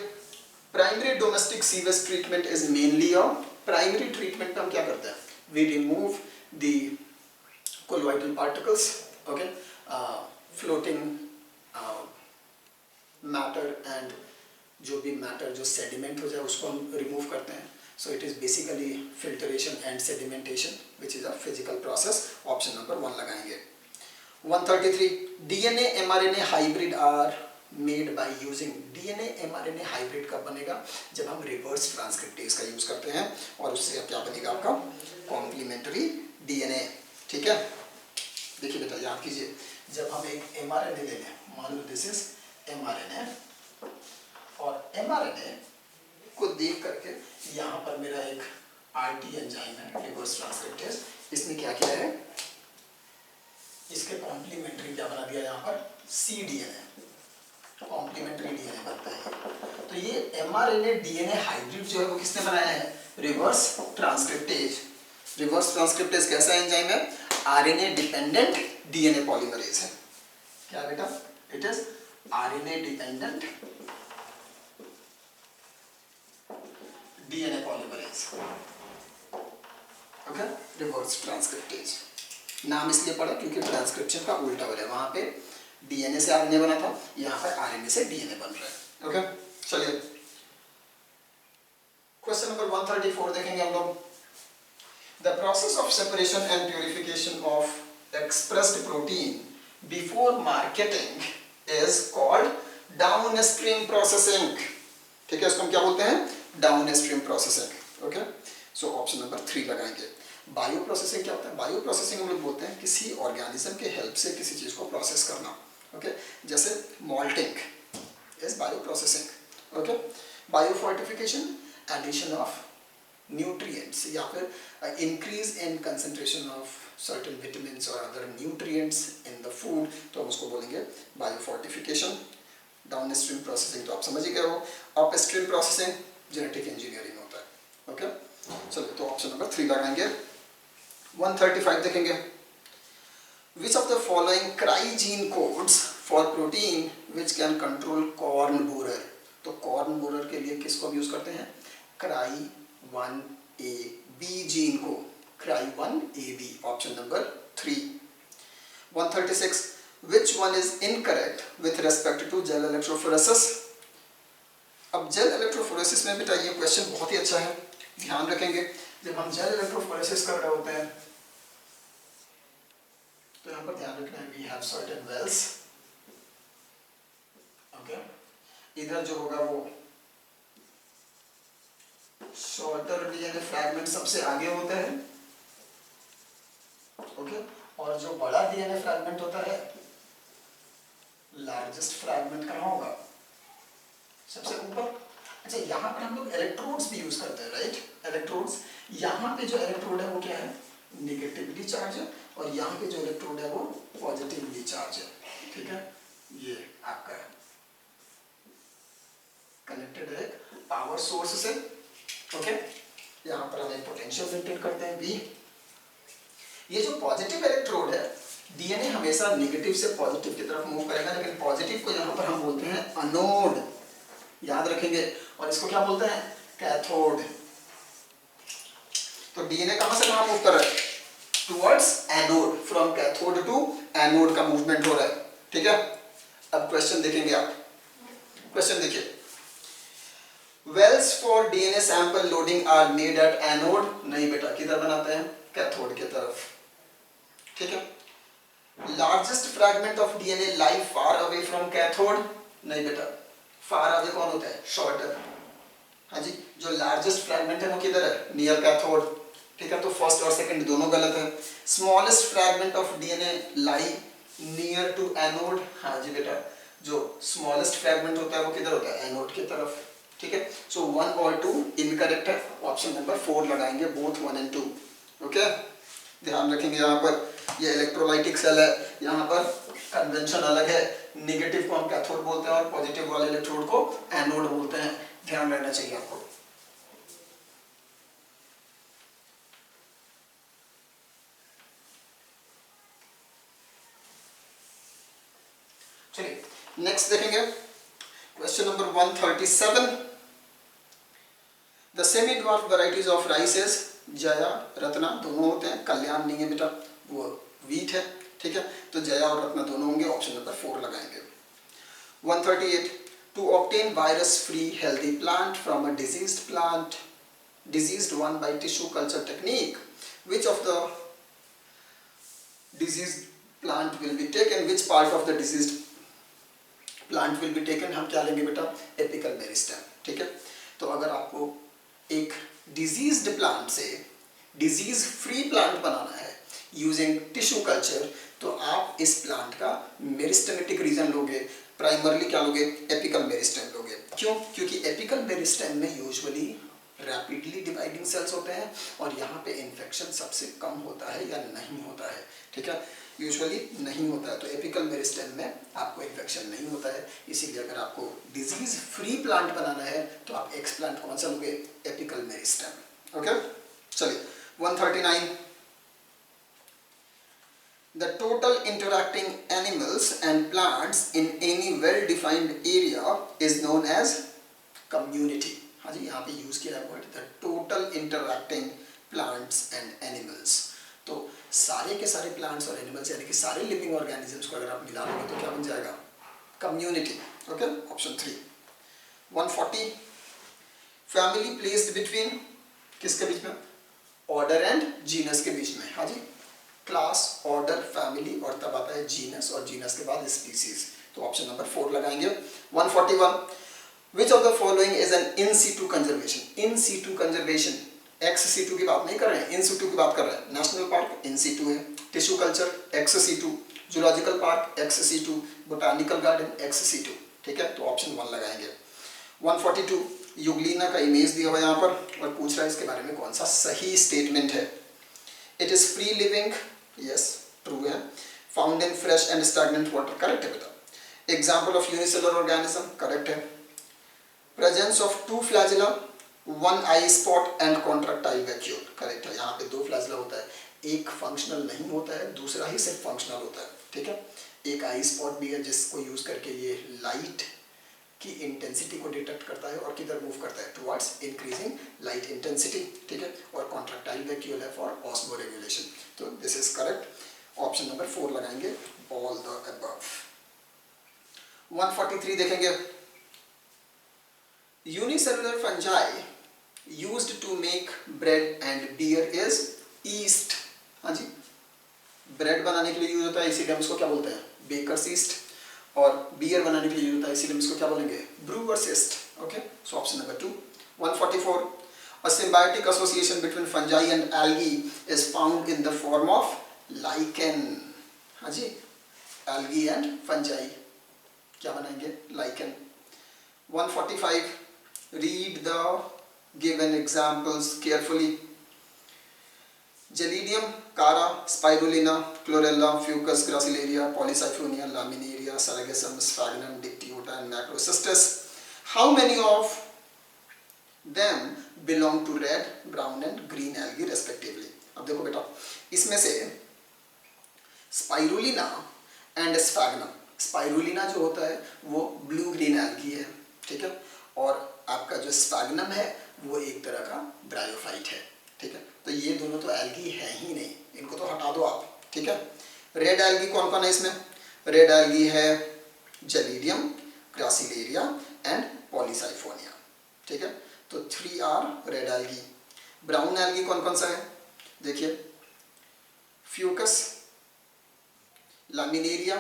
primary domestic sewage treatment is mainly a, primary treatment में हम क्या करते हैं, we remove the colloidal particles, okay, floating matter and जो भी मैटर जो सेडिमेंट हो जाए उसको हम रिमूव करते हैं। So it is basically filtration and sedimentation which is a physical process, option number 1 लगाएंगे। 133, DNA mRNA hybrid are made by using, DNA mRNA hybrid कब बनेगा, जब हम रिवर्स ट्रांसक्रिप्टेज का यूज करते हैं, और उससे क्या बनेगा आपका कॉम्प्लीमेंट्री DNA, ठीक है। देखिए बेटा, याद कीजिए, जब हम एक mRNA ले लें, मान लो दिस इज mRNA, और mRNA को देख करके यहाँ पर मेरा एक RT एंजाइम है, रिवर्स ट्रांसक्रिप्टेज, इसने क्या किया है, इसके कॉम्प्लीमेंट्री क्या बना दिया, यहाँ पर cDNA, कॉम्प्लीमेंट्री DNA बनता है। तो ये mRNA DNA हाइब्रिड जो है वो किसने बनाया है, रिवर्स ट्रांसक्रिप्टेज। रिवर्स ट्रांसक्रिप्टेज कैसा एंजाइम है, RNA डिपेंडेंट DNA पॉलीमरेज है। क्या बेटा, it is RNA dependent DNA polymerase, okay, reverse transcriptase. नाम इसलिए पड़ा क्योंकि ट्रांसक्रिप्शन का उल्टा हो रहा है, वहां पे DNA से RNA बना था, यहाँ पर RNA से DNA बन रहा है, ओके। चलिए क्वेश्चन नंबर 134 देखेंगे हम लोग। The process of separation and purification of expressed protein before marketing is called downstream processing, ठीक है, इसको हम क्या बोलते हैं, downstream processing, okay. So option number 3 लगाएंगे। बायो प्रोसेसिंग क्या होता है, बायो प्रोसेसिंग हम लोग बोलते हैं किसी ऑर्गेनिज्म के हेल्प से किसी चीज को प्रोसेस करना, ओके, जैसे malting is bio processing, okay. Bio fortification, addition of nutrients या फिर increase in concentration of certain vitamins और other nutrients in the food, तो हम उसको बोलेंगे बायो फोर्टिफिकेशन। डाउनस्ट्रीम प्रोसेसिंग तो आप समझ ही गए हो। अपस्ट्रीम प्रोसेसिंग जेनेटिक इंजीनियरिंग होता है, ओके। चलिए तो ऑप्शन नंबर 3 लगाएंगे। 135 देखेंगे, which of the following cry gene codes for protein which can control corn borer, तो कॉर्न बोरर के लिए किसको हम यूज करते हैं, क्राई 1AB जीन को, cry 1AB, option number 3। 136, which one is incorrect with respect to gel electrophoresis। अब gel electrophoresis में बेटा ये क्वेश्चन बहुत ही अच्छा है, ध्यान रखेंगे। जब हम जेल इलेक्ट्रोफोरेसिस कर रहे होते हैं तो यहाँ पर ध्यान रखना है, we have certain wells, okay. इधर जो होगा वो शॉर्टर DNA फ्रैगमेंट सबसे आगे होता है, ओके, और जो बड़ा DNA फ्रैगमेंट होता है, लार्जेस्ट फ्रैगमेंट कहाँ होगा, सबसे ऊपर। अच्छा, यहाँ पर हम लोग इलेक्ट्रोड्स भी यूज करते हैं, राइट, इलेक्ट्रोड्स। यहाँ पे जो इलेक्ट्रोड है वो क्या है, निगेटिवली चार्ज है और यहाँ पे जो इलेक्ट्रोड है वो पॉजिटिवली चार्ज है, ठीक है। ये आपका कनेक्टेड है पावर सोर्स से, ओके। यहाँ पर हम एक पोटेंशियल मेंटेन करते हैं V। ये जो पॉजिटिव इलेक्ट्रोड है, डीएनए हमेशा नेगेटिव से पॉजिटिव की तरफ मूव करेगा, लेकिन पॉजिटिव को यहाँ पर हम बोलते हैं अनोड, याद रखेंगे, और इसको क्या बोलते हैं, कैथोड। तो डीएनए कहां से कहां मूव कर रहा है, towards anode, from cathode to anode का मूवमेंट हो रहा है, ठीक है। अब क्वेश्चन देखेंगे आप, क्वेश्चन देखिए, wells for DNA sample loading are made at anode, नहीं बेटा, किधर बनाते हैं, कैथोड की तरफ, ठीक है। Largest fragment of DNA lie far away from cathode, नहीं बेटा, फार अवे कौन होता है, शॉर्टर, हाँ जी, जो लार्जेस्ट फ्रैगमेंट है वो किधर है, नियर कैथोड, ठीक है। तो फर्स्ट और सेकंड दोनों गलत है। Smallest fragment of DNA lie near to anode, हाँ जी बेटा, जो स्मॉलेस्ट फ्रैगमेंट होता है वो किधर होता है, एनोड की तरफ, ठीक है। सो 1 और 2 इनकरेक्ट है, ऑप्शन नंबर 4 लगाएंगे, बोथ 1 and 2, ओके। ध्यान रखेंगे, यहाँ पर ये इलेक्ट्रोलाइटिक सेल है, यहाँ पर कन्वेंशन अलग है, नेगेटिव को हम कैथोड बोलते हैं और पॉजिटिव वाले इलेक्ट्रोड को एनोड बोलते हैं, ध्यान रहना चाहिए आपको। चलिए नेक्स्ट देखेंगे, question number 137। The semi dwarf varieties of rice is Jaya Ratna, दोनों होते हैं, कल्याण नहीं है बेटा, वो वीट है, ठीक है। तो जया और रत्ना दोनों होंगे, ऑप्शन नंबर 4 लगाएंगे। 138 to obtain virus free healthy plant from a diseased one by tissue culture technique, which of the diseased plant will be taken, which part of the diseased plant will be taken, हम क्या लेंगे बेटा, apical meristem, ठीक है। तो अगर आपको एक डिजीज्ड प्लांट से डिजीज फ्री प्लांट बनाना है यूजिंग टिश्यू कल्चर, तो आप इस प्लांट का मेरिस्टेमेटिक रीजन लोगे, प्राइमरली क्या लोगे, एपिकल मेरिस्टेम लोगे। क्यों, क्योंकि एपिकल मेरिस्टेम में यूजुअली रैपिडली डिवाइडिंग सेल्स होते हैं और यहाँ पे इन्फेक्शन सबसे कम होता है या नहीं होता है, ठीक है, यूजुअली नहीं होता है। तो एपिकल मेरिस्टेम में आपको इन्फेक्शन नहीं होता है, इसीलिए अगर आपको डिजीज फ्री प्लांट बनाना है तो आप एक्स प्लांट कौन सा लोगे, एपिकल मेरिस्टेम, ओके। चलिए 139 The total interacting animals and plants in any well-defined area is known as community. हाँ जी, यहाँ पे यूज किया है word the total interacting plants and animals. तो सारे के सारे प्लांट्स और एनिमल्स यानी कि सारे लिविंग ऑर्गेनिजम्स को अगर आप मिला लोगे तो क्या बन जाएगा, community, okay, option 3। 140 family placed between, किसके बीच में, ऑर्डर एंड जीनस के बीच में, हाँ जी, क्लास, ऑर्डर, फैमिली और तब आता है जीनस और जीनस के बाद स्पीसीज, तो ऑप्शन नंबर 4 लगाएंगे। 141 Which of the following is an in situ conservation? In situ conservation, ex situ की बात नहीं कर रहे हैं, in situ की बात कर रहे हैं। नेशनल पार्क in situ है, tissue culture ex situ, zoological park ex situ, botanical garden ex situ, ठीक है, तो ऑप्शन 1 लगाएंगे। 142 युगलीना का इमेज दिया हुआ यहाँ पर और पूछ रहा है इसके बारे में कौन सा सही स्टेटमेंट है। It is free living, yes true है, found in fresh and stagnant water, correct है बेटा। Example of unicellular organism, correct है। Presence of 2 flagella, 1 eye spot and contractile vacuole, correct है। यहाँ पे 2 फ्लैजिला होता है, एक फंक्शनल नहीं होता है, दूसरा ही सिर्फ फंक्शनल होता है, ठीक है। एक आई स्पॉट भी है जिसको यूज करके ये लाइट की इंटेंसिटी को डिटेक्ट करता है और किधर मूव करता है, टुवर्ड्स इंक्रीजिंग लाइट इंटेंसिटी, ठीक है। और कॉन्ट्रैक्टाइल वैक्यूल है फॉर ऑस्मो रेगुलेशन, तो this is correct, option number 4 लगाएंगे, ऑल द अबव। 143 देखेंगे, unicellular fungi used to make bread and beer is yeast, हाँ जी, ब्रेड बनाने के लिए यूज होता है इसीलिए हम इसको क्या बोलते हैं, बेकर्स ईस्ट, और बियर बनाने के लिए यूज होता है इसीलिए हम इसको क्या बोलेंगे, brewers yeast, okay, so option number 2। 144 a symbiotic association between fungi and algae is found in the form of lichen, हाँ जी, algae and fungi क्या बनाएंगे, lichen। 145 read the given examples carefully. Gelidium, Chara, Spirulina, Chlorella, Fucus, Gracilaria, Polysiphonia, Laminaria, Sargassum, Sphagnum, Dictyota and Macrocystis. How many of them belong to red, brown and green algae respectively. अब देखो बेटा, इसमें से spirulina and sphagnum, spirulina जो होता है वो blue green algae है, ठीक है, और आपका जो स्फैग्नम है वो एक तरह का ब्रायोफाइट है, ठीक है. तो ये दोनों तो एल्गी है ही नहीं, इनको तो हटा दो आप, ठीक है. रेड एल्गी कौन कौन है इसमें? रेड एल्गी है जेलिडियम, ग्रासिलेरिया एंड पॉलीसाइफोनिया, ठीक है. तो 3 are red algae. Brown algae कौन कौन सा है? देखिए, फ्यूकस, लामिनेरिया,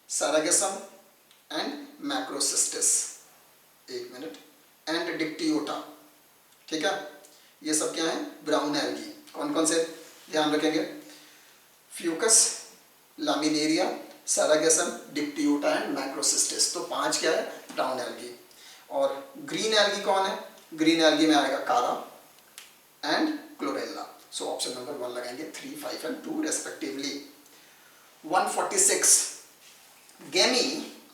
सरगेसम एंड मैक्रोसिस्टस, एक मिनट, एंड डिक्टियोटा, ठीक है. ये सब क्या है? Brown algae. कौन कौन से ध्यान रखेंगे? Fucus, Laminaria, Sargassum, Dictyota and Macrocystis. तो 5 क्या है? Brown algae. और ग्रीन एल्गी कौन है? ग्रीन एल्गी में आएगा Chara and Chlorella. So option number 1 लगाएंगे, 3, 5 एंड 2 रेस्पेक्टिवली. 146 गेमी,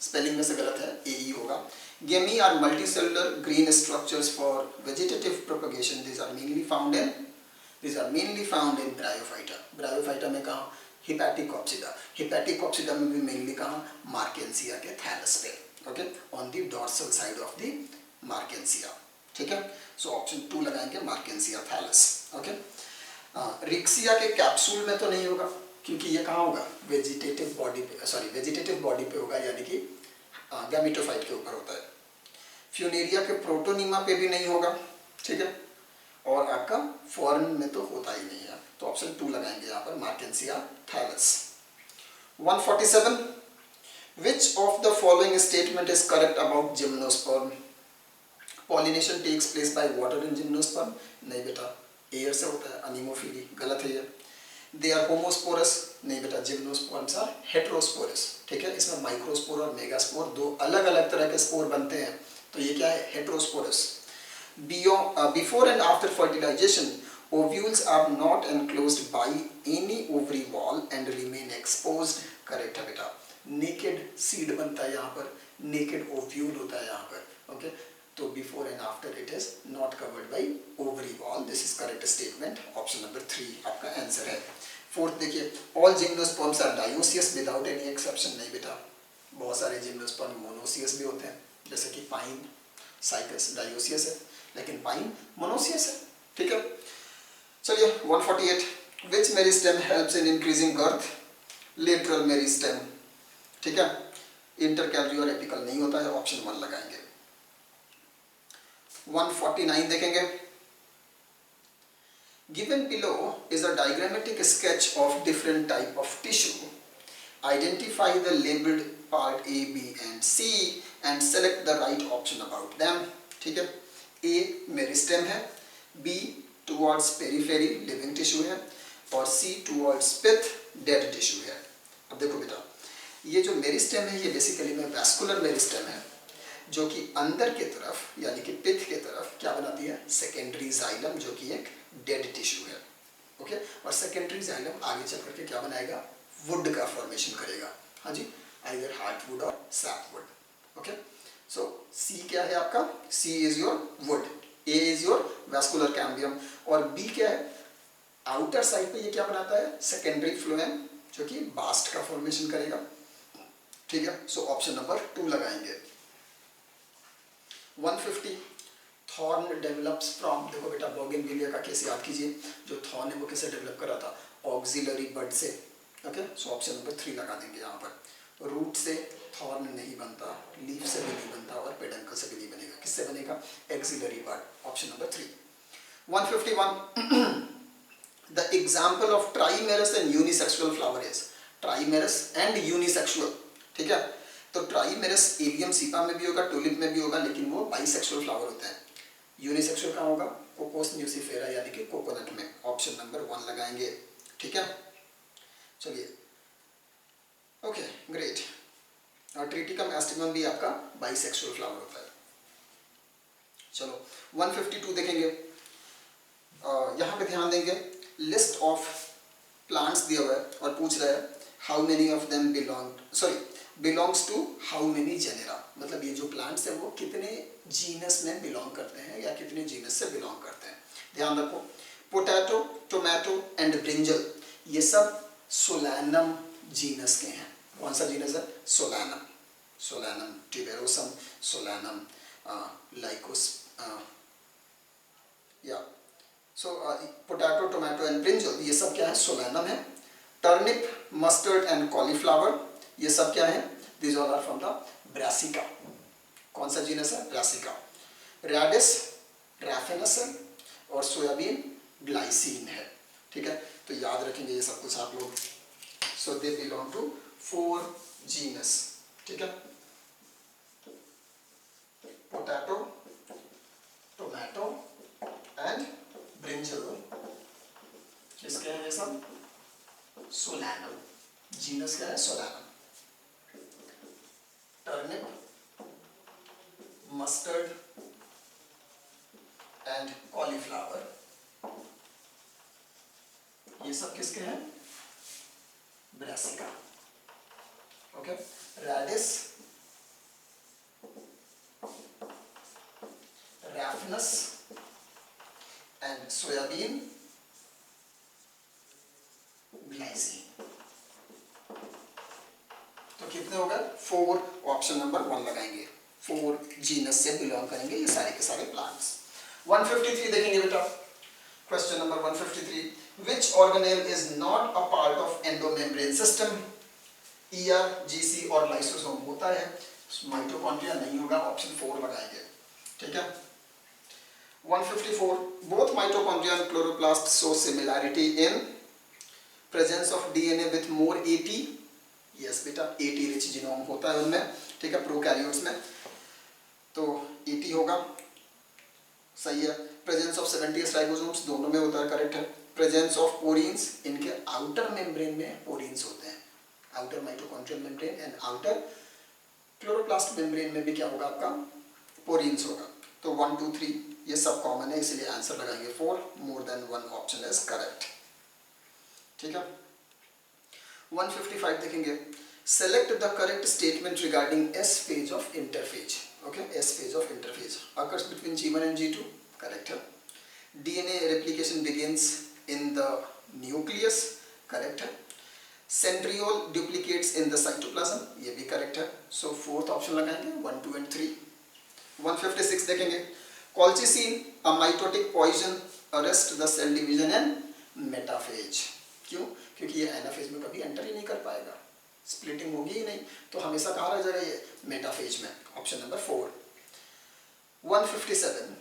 स्पेलिंग में से गलत है, एई होगा. Gemmae are multicellular green structures for vegetative propagation. These are mainly found in Bryophyta. Bryophyta में कहाँ? हिपैटिकोप्सिडा. हिपैटिकोप्सिडा में भी मेनली कहाँ? मार्केंसिया के थैलस पे, okay, on the dorsal side of the मार्केंसिया, ठीक है. सो ऑप्शन 2 लगाएंगे, मार्केंसिया थैलस, ओके. रिक्सिया के कैप्सूल में तो नहीं होगा, क्योंकि ये कहाँ होगा? वेजिटेटिव बॉडी पे होगा, यानी कि गैमेटोफाइट के ऊपर होता है. फ्यूनेरिया के प्रोटोनीमा पे भी नहीं होगा, ठीक है, और आपका फॉरेन में तो होता ही नहीं है. तो ऑप्शन 2 लगाएंगे यहाँ पर, मार्केंसिया thallus. 147 Which of the following statement is correct about gymnosperm? Pollination takes place by water in gymnosperm. नहीं बेटा, एयर से होता है. अनीमोफिली, गलत है ये. They are homosporous. नहीं बेटा, gymnosperms are heterosporous, ठीक है. इसमें माइक्रोस्पोर और मेगास्पोर, दो अलग अलग तरह के स्पोर बनते हैं. तो ये क्या है? Heterosporous. Before and after fertilization, ovules are not enclosed by any ovary wall and remain exposed. Correct है बेटा. नेकेड सीड बनता है यहाँ पर, नेकेड ओव्यूल होता है यहाँ पर, ओके. तो before and after it is not covered by ovary wall. This is correct statement. Option number 3 आपका आंसर है. 4th देखिए, all gymnosperms are dioecious without any exception. नहीं बेटा, बहुत सारे जिम्नोस्पर्म मोनोसियस भी होते हैं, जैसे कि पाइन, साइकस डायोसियस है, लेकिन पाइन मोनोसियस है, ठीक है. चलिए 148 which meristem helps in increasing girth? Lateral meristem, ठीक है. इंटरकैलरी और एपिकल नहीं होता है. ऑप्शन 1 लगाएंगे. 149 देखेंगे. Given below is a diagrammatic sketch of different type of tissue. Identify the labelled part A, B and C and select the right option about them, ठीक है. A मेरिस्टेम है, B towards periphery living tissue है, और C towards पिथ dead tissue है. अब देखो बेटा, ये जो मेरिस्टेम है ये बेसिकली में वैस्कुलर मेरिस्टेम है, जो कि अंदर के तरफ यानी कि पिथ के तरफ क्या बनाती है? सेकेंडरी जाइलम, जो कि एक डेड टिश्यू है, ओके. और सेकेंडरी जाइलम आगे चल करके क्या बनाएगा? वुड का फॉर्मेशन करेगा. हाँ जी, either heartwood or sapwood, okay. So C क्या है आपका? C is your wood, A is your vascular cambium, और बी क्या है? आउटर साइड पे ये क्या बनाता है? सेकेंडरी फ्लोएम, जो कि बास्ट का फॉर्मेशन करेगा, ठीक है. सो ऑप्शन नंबर 2 लगाएंगे. 150 थॉर्न डेवलप्स फ्रॉम. देखो बेटा, बोगनविलिया का केस याद कीजिए. जो थॉर्न है वो किससे डेवलप करा था? ऑक्सिलरी बड से, ओके. सो ऑप्शन नंबर 3 लगा देंगे यहाँ पर. रूट से थॉर्न नहीं बनता, लीफ से भी नहीं बनता, और पेडंकल से भी नहीं बनेगा. किससे बनेगा? Axillary bud. Option number 3. 151 the example of trimerous and unisexual flower is. Trimerous and unisexual, ठीक है. तो ट्राइमेरस एलियम सीपा में भी होगा, टुलिप में भी होगा, लेकिन वो बाइसेक्सुअल फ्लावर होते हैं. यूनिसेक्सुअल कहाँ होगा? कोकोस न्यूसिफेरा यानी कि कोकोनट में. ऑप्शन नंबर 1 लगाएंगे, ठीक है. चलिए, ओके, ग्रेट. और ट्रिटिकम एस्टिमम भी आपका बाइसेक्सुअल फ्लावर होता है. चलो 152 देखेंगे. यहाँ पे ध्यान देंगे. लिस्ट ऑफ प्लांट्स दिया हुआ है और पूछ रहा है how many of them belongs to how many genera, मतलब ये जो प्लांट्स हैं वो कितने जीनस में बिलोंग करते हैं या कितने जीनस से बिलोंग करते हैं। ध्यान रखो, पोटैटो, टोमेटो एंड ब्रिंजल ये सब सोलैनम जीनस के हैं। कौन सा जीनस है? Solanum, solanum tuberosum, solanum Lycos, या सो पोटैटो, टोमेटो एंड ब्रिंजल ये सब क्या है? सोलैनम है। टर्निप, मस्टर्ड एंड कॉलीफ्लावर ये सब क्या है? This all are from the Brassica. कौन सा जीनस है? ब्रासिका। रेडिस, रैफिनस है और सोयाबीन ग्लाइसिन है। ठीक है, तो याद रखेंगे ये सब कुछ आप लोग। सो दे बिलोंग टू 4 जीनस। ठीक है, पोटैटो, टोमेटो एंड ब्रिंजल किसके हैं? ये सब सोलैनम। जीनस क्या है? Solanum. Turnip, mustard and cauliflower ये सब किसके हैं? Brassica. Okay, radish, Raphanus and soybean Glycine. तो कितने हो गए? 4। ऑप्शन नंबर 1 लगाएंगे। 4 जीनस से बिलोंग करेंगे ये सारे के सारे प्लांट्स। 153 देखेंगे बेटा, question number 153, which organelle is not a part of endomembrane system? ER, GC और लाइसोसोम होता है, माइटोकॉन्ड्रिया नहीं होगा, ऑप्शन 4 लगाएंगे। ठीक है, 154, both mitochondria and chloroplast show similarity in presence of DNA with more 80। Yes बेटा, 80 रिच जीनोम होता है उनमें। ठीक है, प्रोकैरियोट्स में तो 80 होगा, सही है। प्रेजेंस ऑफ 70 राइबोसोम्स दोनों में होता है, करेक्ट है। प्रेजेंस ऑफ पोरीन्स, इनके आउटर मेम्ब्रेन में पोरीन्स होते हैं, outer mitochondrial membrane and outer chloroplast membrane में भी क्या होगा? आपका पोरीन्स होगा। तो 1 2 3 ये सब कॉमन है, इसलिए आंसर लगाएंगे 4। More than 1 option is correct. ठीक है, 155 देखेंगे, select the correct statement regarding S phase of interphase. Okay, S phase of interphase occurs between G1 and G2, correct है। DNA replication begins in the nucleus, correct है। Centriole duplicates in the cytoplasm, ये भी correct है। सो 4th option लगाएंगे 1 2 and 3। 156 देखेंगे, colchicine a mitotic poison arrest the cell division and metaphage। क्यों? क्योंकि ये एनाफेज में कभी एंटर ही नहीं कर पाएगा, स्प्लिटिंग होगी ही नहीं, तो हमेशा कहाँ रह जाएगा? ये मेटाफेज में, option number 4। 157,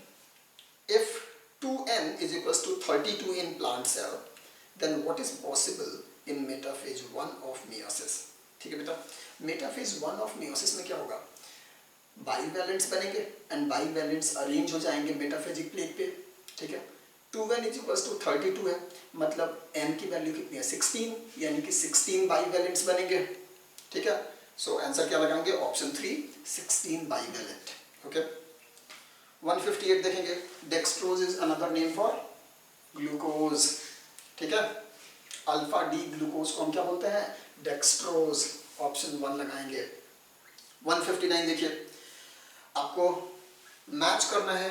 if 2n is equals to 32 in plant cell, then what is possible in metaphase 1 of meiosis? ठीक है बेटा, मेटाफेज 1 ऑफ meiosis में क्या होगा? बाइवैलेंट्स बनेंगे एंड बाइवैलेंट्स अरेंज हो जाएंगे मेटाफेजिक प्लेट पे। ठीक है, 2n is equals to 32 है, मतलब n की वैल्यू कितनी है? 16, यानी कि 16 बाइवैलेंट्स बनेंगे। ठीक है, सो आंसर क्या लगाएंगे? Option 3, 16 bivalent. ओके, 158 देखेंगे, dextrose is another name for glucose. ठीक है, अल्फा डी ग्लूकोज को हम क्या बोलते हैं? डेक्सट्रोज, ऑप्शन 1 लगाएंगे। 159 देखिए, आपको मैच करना है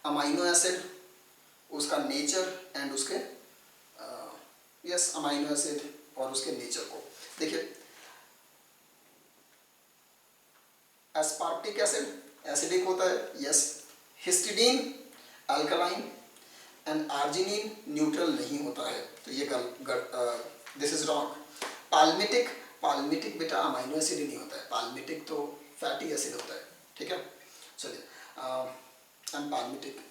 अमाइनो एसिड, उसका नेचर एंड उसके यस अमाइनो एसिड और उसके नेचर को। देखिए, एस्पार्टिक एसिड एसिडिक होता है, yes. Histidine alkaline and arginine neutral नहीं होता है, तो ये दिस इज रॉन्ग। पाल्मिटिक बेटा अमाइनो एसिड ही नहीं होता है, पाल्मिटिक तो फैटी एसिड होता है। ठीक है, चलिए, अनपाल्मिटिक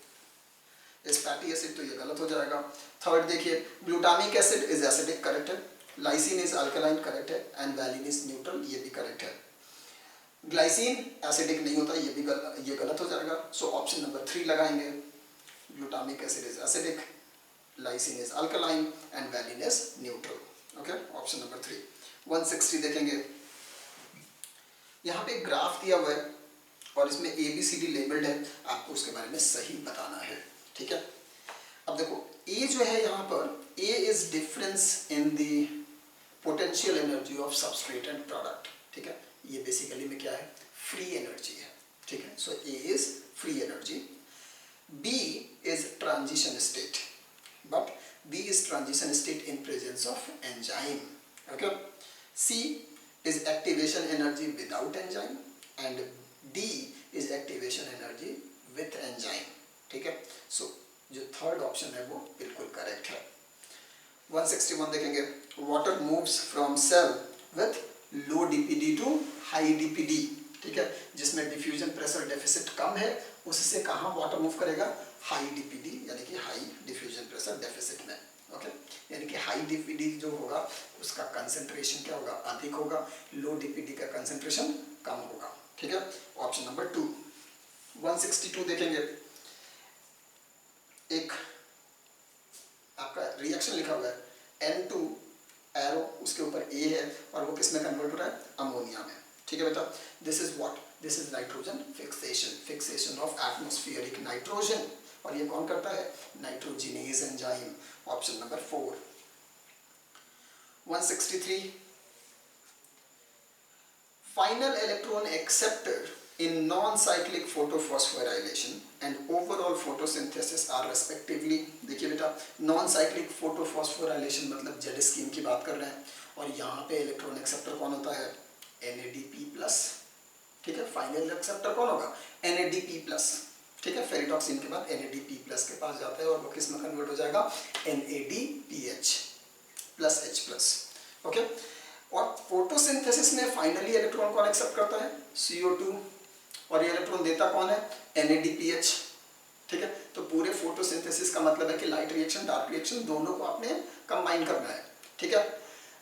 इज फैटी एसिड, तो ये गलत हो जाएगा। 3rd देखिए, glutamic acid is acidic, correct है। लाइसिन इज अल्कलाइन, करेक्ट है। एंड वैलिन इज न्यूट्रल, ये भी करेक्ट है। ग्लाइसिन एसिडिक नहीं होता, ये गलत हो जाएगा। सो ऑप्शन नंबर 3 लगाएंगे। Glutamic acid is acidic, lysine is alkaline and valine is neutral. Okay, option number 3। 160 देखेंगे, यहाँ पे ग्राफ दिया हुआ है और इसमें ABCD लेबल्ड है, आपको उसके बारे में सही बताना है। ठीक है, अब देखो, ए जो है यहाँ पर A is difference in the potential energy of substrate and product, ठीक है। ये बेसिकली में क्या है, फ्री एनर्जी है, ठीक है। So A is free energy, B is transition state, but B is transition state in presence of enzyme, okay. C is activation energy without enzyme and D is activation energy with enzyme, ठीक है। सो जो third option है वो बिल्कुल correct है। 161 देखेंगे, water moves from cell with low DPD to high DPD, ठीक है। जिसमें डिफ्यूजन प्रेशर डेफिसिट कम है उससे कहाँ वाटर मूव करेगा, हाई डीपीडी यानी कि हाई डिफ्यूजन प्रेशर डेफिसिट में, ओके। यानी कि हाई डीपीडी जो होगा उसका कंसंट्रेशन क्या होगा, अधिक होगा, लो डीपीडी का कंसंट्रेशन कम होगा, ठीक है। Option number 2। 162 देखेंगे, एक आपका रिएक्शन लिखा हुआ है N2 एरो, उसके ऊपर A है और वो किस में कन्वर्ट हो रहा है, अमोनिया में, ठीक है बेटा। This is what, this is nitrogen fixation, fixation of atmospheric nitrogen, और ये कौन करता है, nitrogenase enzyme, option number 4। 163 final electron acceptor in non-cyclic photophosphorylation and overall photosynthesis are respectively, देखिए बेटा non-cyclic photophosphorylation मतलब जेड स्कीम की बात कर रहे हैं, और यहाँ पे इलेक्ट्रॉन एक्सेप्टर कौन होता है, NADP+, ठीक है। फाइनल एक्सेप्टर कौन होगा, NADP+, ठीक है। फेरिडॉक्सिन के बाद NADP+ के पास जाता है और वो किस में कन्वर्ट हो जाएगा, NADPH प्लस H+, ओके। और फोटोसिंथेसिस में फाइनली इलेक्ट्रॉन कौन एक्सेप्ट करता है, CO2, और ये इलेक्ट्रॉन देता कौन है, NADPH, ठीक है। तो पूरे फोटोसिंथेसिस का मतलब है कि लाइट रिएक्शन डार्क रिएक्शन दोनों को आपने कंबाइन करना है, ठीक है।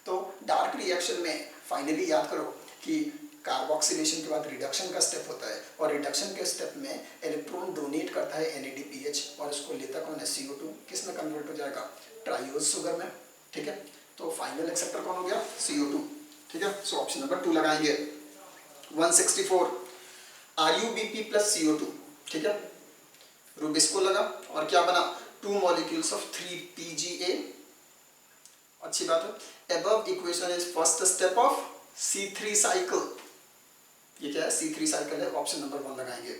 तो डार्क रिएक्शन में फाइनली याद करो कि कार्बोक्सिलेशन के बाद रिडक्शन का स्टेप होता है, और रिडक्शन के स्टेप में इलेक्ट्रॉन डोनेट करता है NADPH और उसको लेता कौन है, CO2, किस में कन्वर्ट हो जाएगा, ट्रायोज शुगर में, ठीक है। तो फाइनल एक्सेप्टर कौन हो गया, CO2, ठीक है। सो ऑप्शन नंबर 2 लगाएंगे। 164 RuBp plus CO2, ठीक है। रूबिस्को लगा और क्या बना, 2 molecules of 3PGA, अच्छी बात है। above equation is first step of C3 cycle, ये क्या है, C3 cycle है, ऑप्शन नंबर 1 लगाएंगे।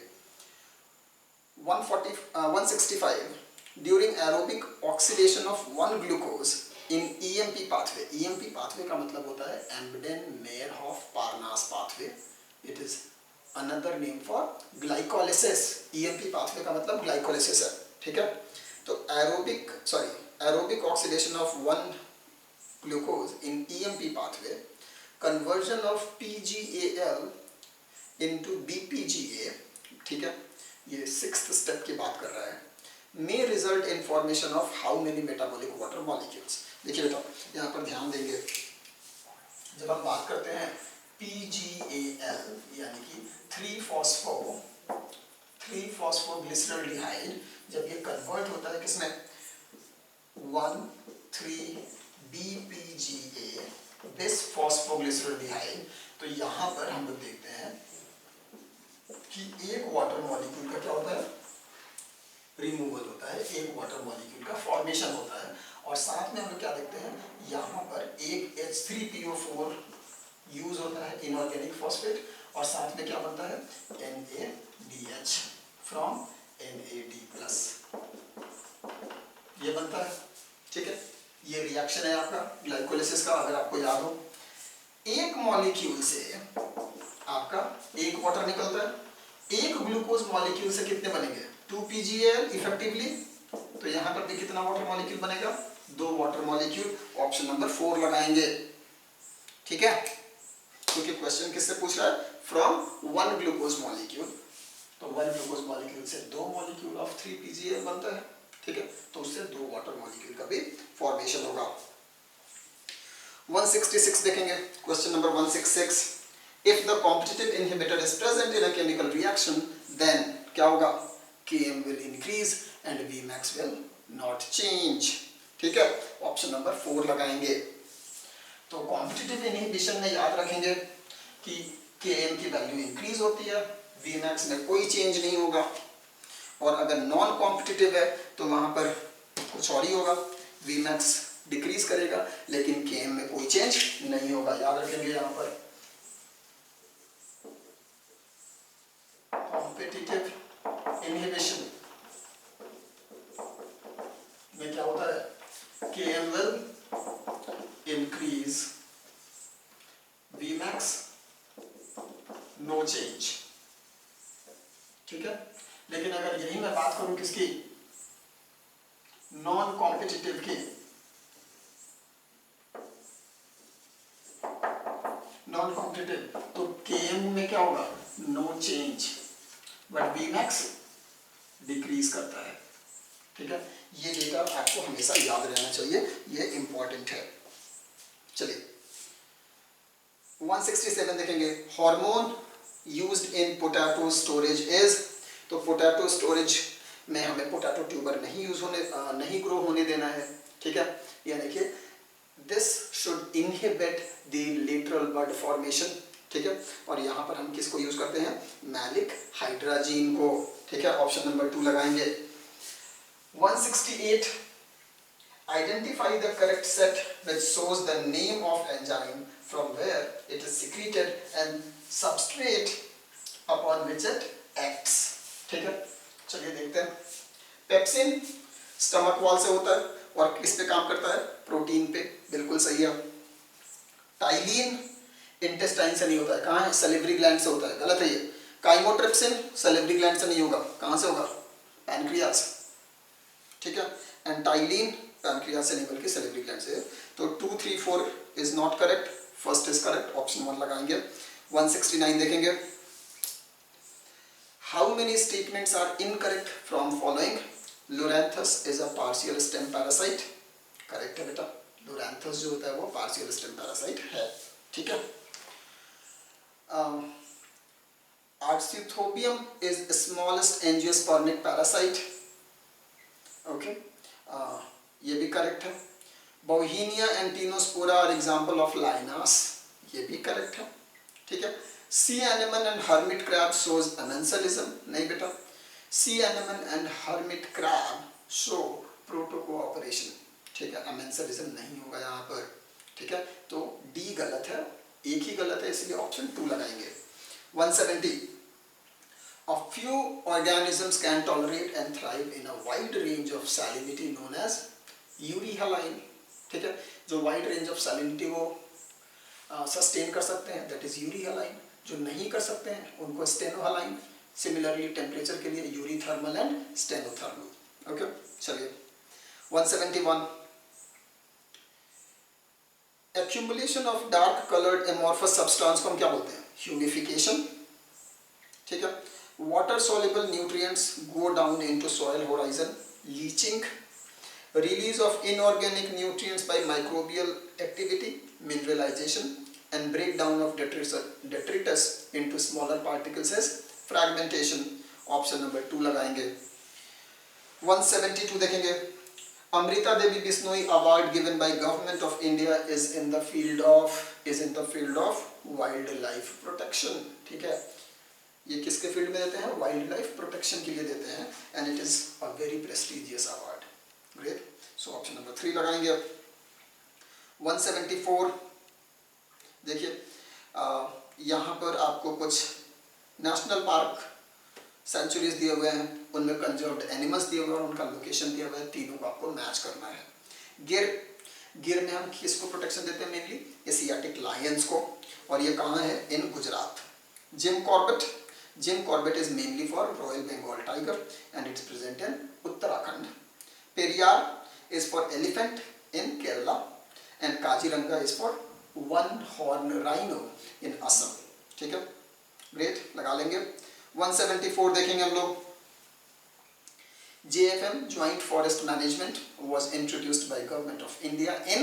165 during aerobic oxidation of 1 glucose in EMP pathway, EMP pathway का मतलब होता है Embden-Meyerhof-Parnas pathway, it is another name for glycolysis, EMP pathway का मतलब glycolysis है, ठीक है। तो aerobic oxidation of 1 glucose in EMP pathway, conversion of PGAL into BPGA, ठीक है, ये 6th स्टेप की बात कर रहा है, may result in formation of how many metabolic water molecules। देखिए बेटा यहाँ पर ध्यान देंगे, जब हम बात करते हैं PGAL यानी कि 3-phosphoglyceraldehyde, जब ये कन्वर्ट होता है किसमें, 1,3-BPGA बिसफॉस्फोग्लिसरॉल्डिहाइड, तो यहाँ पर हम लोग देखते हैं कि एक वाटर मॉलिक्यूल का क्या होता है, रिमूवल होता है, एक वाटर मॉलिक्यूल का फॉर्मेशन होता है, और साथ में हम लोग क्या देखते हैं, यहाँ पर एक H3PO4 यूज होता है, इनऑर्गेनिक फॉस्फेट, और साथ में क्या बनता है, NADH फ्रॉम NAD+, ये बनता है, ठीक है। ये रिएक्शन है आपका ग्लाइकोलिसिस का, अगर आपको याद हो, एक मॉलिक्यूल से आपका एक वाटर निकलता है, एक ग्लूकोज मॉलिक्यूल से कितने बनेंगे, 2PGAL इफेक्टिवली, तो यहाँ पर भी कितना वाटर मॉलिक्यूल बनेगा, 2 वाटर मॉलिक्यूल, ऑप्शन नंबर 4 लगाएंगे, ठीक है। क्योंकि क्वेश्चन किससे पूछ रहा है, फ्रॉम 1 ग्लूकोज मॉलिक्यूल, तो 1 ग्लूकोज मॉलिक्यूल से 2 मॉलिक्यूल ऑफ 3PGAL बनता है, ठीक है, तो उससे 2 वाटर मॉलिक्यूल का भी फॉर्मेशन होगा। 166 देखेंगे, question number 166, if the competitive inhibitor is present in a chemical reaction then क्या होगा, Km will increase and Vmax will not change, ठीक है, ऑप्शन नंबर 4 लगाएंगे। तो कॉम्पिटिटिव इनहिबिशन में याद रखेंगे कि Km की वैल्यू इंक्रीज होती है, Vmax में कोई चेंज नहीं होगा, और अगर नॉन कॉम्पिटिटिव है तो वहां पर कुछ और ही होगा, वी मैक्स डिक्रीज करेगा, लेकिन के एम में कोई चेंज नहीं होगा। याद रखेंगे यहाँ पर कॉम्पिटिटिव इनहिबिशन में क्या होता है, K M will increase, V max no change. ठीक है, लेकिन अगर यही मैं बात करूं किसकी, नॉन कॉम्पिटिटिव की, नॉन कॉम्पिटिटिव, तो केएम में क्या होगा, no change, but V max decrease करता है। ठीक है, ये डेटा आपको हमेशा याद रहना चाहिए, ये इंपॉर्टेंट है। चलिए 167 देखेंगे, hormone used in potato storage is, तो पोटैटो स्टोरेज में हमें पोटैटो ट्यूबर नहीं ग्रो होने देना है। ठीक है, यानी कि this should inhibit the lateral bud formation. ठीक है, और यहाँ पर हम किसको यूज करते हैं, मैलिक हाइड्राजीन को। ठीक है, ऑप्शन नंबर 2 लगाएंगे। 168, identify the correct set which shows the name of enzyme from where it is secreted and substrate upon which it acts। ठीक है, चलिए देखते हैं। पेप्सिन स्टमक वॉल से होता है और किस पे काम करता है, प्रोटीन पे, बिल्कुल सही है। टाइलिन इंटेस्टाइन से नहीं होता है, कहाँ है, सलिवरी ग्लैंड से होता है, गलत है ये। काइमोट्रिप्सिन सलिवरी ग्लैंड से नहीं होगा, कहाँ से होगा, पैनक्रियाज। ठीक है, एंड टाइलिन पैनक्रियाज से नहीं बल्कि सलिवरी ग्लैंड से। तो 2, 3, 4 is not correct, first is correct, option 1 लगाएंगे। 169 देखेंगे, how many statements are incorrect from following, Loranthus is a partial stem parasite, correct है बेटा, लोरेंथस जो होता है वो पार्शियल स्टेम पैरासाइट है। ठीक है, Arceuthobium is smallest angiospermic parasite, okay, ये भी करेक्ट है। Bauhinia Tinospora are example of lianas, ये भी करेक्ट है। ठीक है, sea anemone and hermit crab shows amensalism, नहीं बेटा, sea anemone and hermit crab show protocooperation. ठीक है, अमेंसलिज्म नहीं होगा यहाँ पर। ठीक है, तो डी गलत है, एक ही गलत है, इसलिए ऑप्शन 2 लगाएंगे। 170, a few organisms can tolerate and thrive in a wide range of salinity known as euryhaline। ठीक है, जो वाइड रेंज ऑफ सैलिनिटी को सस्टेन कर सकते हैं दैट इज यूरीहालाइन, जो नहीं कर सकते हैं उनको स्टेनोहालाइन। सिमिलरली टेम्परेचर के लिए यूरीथर्मल एंड स्टेनोथर्मल। ओके, चलिए 171, accumulation of dark coloured amorphous substance को हम क्या बोलते हैं, ह्यूमिफिकेशन। ठीक है, water soluble nutrients go down into soil horizon, leaching, release of inorganic nutrients by microbial activity, mineralization, and breakdown of detritus into smaller particles as fragmentation। Option number 2 लगाएंगे। 172 देखेंगे, Amrita Devi Bishnoi award given by government of India is in the field of wild life protection. ठीक है, ये किसके field में देते हैं, wild life protection के लिए देते हैं, and it is a very prestigious award. Great, so option number 3 लगाएंगे। 174 देखिए, यहाँ पर आपको कुछ नेशनल पार्क सेंचुरीज दिए हुए हैं, उनमें कंजर्व्ड एनिमल्स दिए हुए हैं, उनका लोकेशन दिया हुआ है, तीनों को आपको मैच करना है। गिर में हम किसको प्रोटेक्शन देते हैं, मेनली एशियाटिक लायंस को, और ये कहाँ है, in Gujarat. Jim Corbett is mainly for Royal Bengal tiger and it's present in Uttarakhand. Periyar is for elephant in Kerala and Kaziranga is for one horn rhino in Assam। ठीक है, great, लगा लेंगे। 174 देखेंगे हम लोग, JFM Joint Forest Management was introduced by Government of India in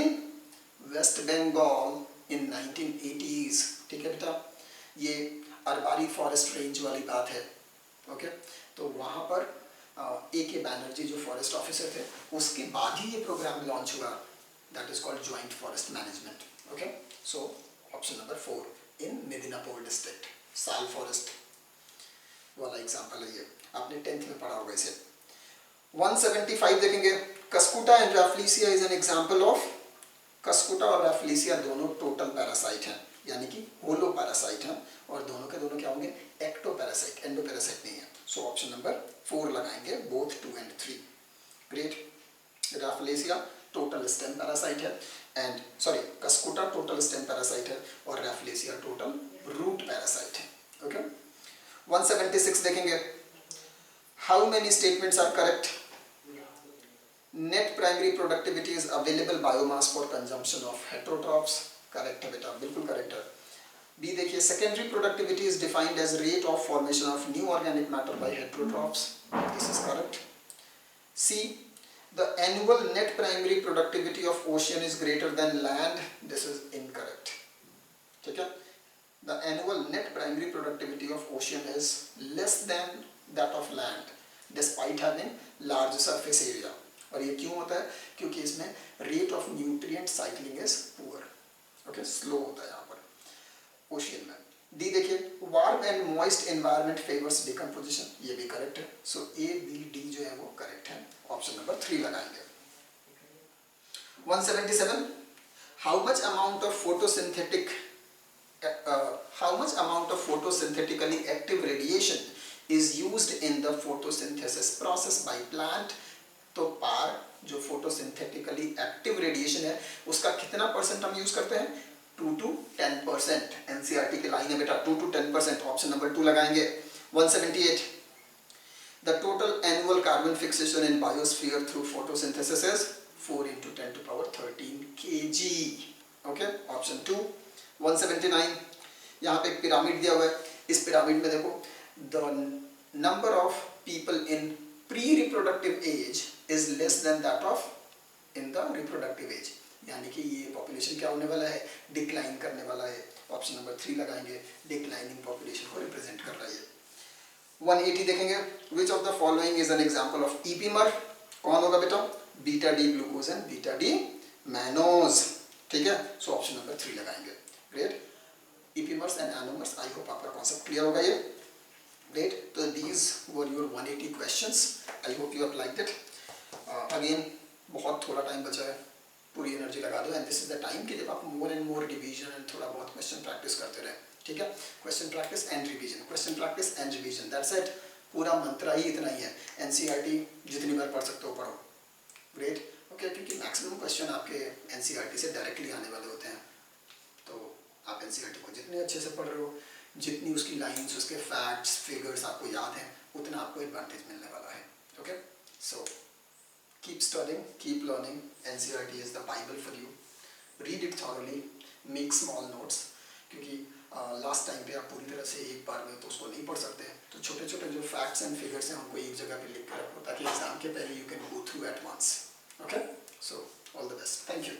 West Bengal in 1980s। ठीक है बेटा, ये अरबारी फॉरेस्ट रेंज वाली बात है। ओके, तो वहाँ पर AK बैनर्जी जो फॉरेस्ट ऑफिसर थे, उसके बाद ही ये प्रोग्राम लॉन्च हुआ, that is called joint forest management. Okay, so option number 4 in Midnapore district, साल फॉरेस्ट वाला एग्जाम्पल है ये, आपने 10th में पढ़ा होगा इसे। 175 देखेंगे, Cuscuta and Rafflesia is an example of, Cuscuta और रैफ्लेसिया दोनों टोटल पैरासाइट हैं, यानी कि होलो पैरासाइट हैं, और दोनों के दोनों क्या होंगे, एक्टो पैरासाइट, एंडो पैरासाइट नहीं है। सो ऑप्शन नंबर 4 लगाएंगे, both 2 and 3। Great. Rafflesia total stem parasite है, and sorry Cuscuta total stem parasite है, और रैफ्लेसिया टोटल रूट पैरासाइट है। ओके। 176 देखेंगे, how many statements are correct? Net primary productivity is available biomass for consumption of heterotrophs, correct है बेटा, बिल्कुल correct है। B देखिए, secondary productivity is defined as rate of formation of new organic matter by heterotrophs, this is correct. C, the annual net primary productivity of ocean is greater than land, this is incorrect। ठीक है, the annual net primary productivity of ocean is less than that of land despite having large surface area। और ये क्यों होता है? क्योंकि इसमें rate of nutrient cycling is poor, okay, slow होता है यहाँ पर ओशियन में। डी देखिए, warm and moist environment favours decomposition, ये भी करेक्ट है। सो ए बी डी जो है वो करेक्ट है, ऑप्शन नंबर 3 लगाएंगे। 177, how much amount of photosynthetically active radiation is used in the photosynthesis process by plant? तो पार जो फोटोसिंथेटिकली एक्टिव रेडिएशन है उसका कितना परसेंट हम यूज करते हैं? 2 to 10%। एनसीईआरटी की लाइन है बेटा, 2 to 10%, ऑप्शन नंबर 2 लगाएंगे। 178, the total annual carbon fixation in biosphere through photosynthesis is 4 into 10 to power 13 kg, okay, option 2। 179, यहाँ पे एक पिरामिड दिया हुआ है, इस पिरामिड में देखो, the number of people in pre reproductive age is less than that of in the reproductive age, यानी कि ये पॉपुलेशन क्या होने वाला है? डिक्लाइन करने वाला है, ऑप्शन नंबर 3 लगाएंगे, डिक्लाइनिंग पॉपुलेशन को रिप्रेजेंट कर रहा है। 180 देखेंगे, which of the following is an example of epimer? कौन होगा बेटा? Beta D glucose and beta D mannose, ठीक है, सो ऑप्शन नंबर 3 लगाएंगे। Great, epimers and anomers, I hope आपका कॉन्सेप्ट क्लियर होगा ये। ग्रेट, तो these were your 180 questions, I hope you have liked it. Again बहुत थोड़ा टाइम बचा है, पूरी एनर्जी लगा दो, and this is the time कि जब आप more and more division and थोड़ा बहुत क्वेश्चन प्रैक्टिस करते रहे, ठीक है। Question practice and revision, question practice and revision, that's it, पूरा मंत्रा ही इतना ही है। एनसीईआरटी जितनी बार पढ़ सकते हो पढ़ो। ग्रेट, ओके, क्योंकि मैक्सिमम क्वेश्चन आपके एनसीईआरटी से डायरेक्टली आने वाले होते हैं, तो आप एनसीईआरटी को जितने अच्छे से पढ़ रहे हो, जितनी उसकी लाइन्स, उसके फैक्ट्स, फिगर्स आपको याद हैं, उतना आपको एडवांटेज मिलने वाला है। Okay, so keep studying, keep learning, NCERT is the Bible for you, read it thoroughly, make small notes, क्योंकि लास्ट टाइम पे आप पूरी तरह से एक बार में तो उसको नहीं पढ़ सकते, तो छोटे छोटे जो फैक्ट्स एंड फिगर्स हैं उनको एक जगह पे लिख कर रखो ताकि एग्जाम के पहले you can go through at once. Okay, so all the best, thank you.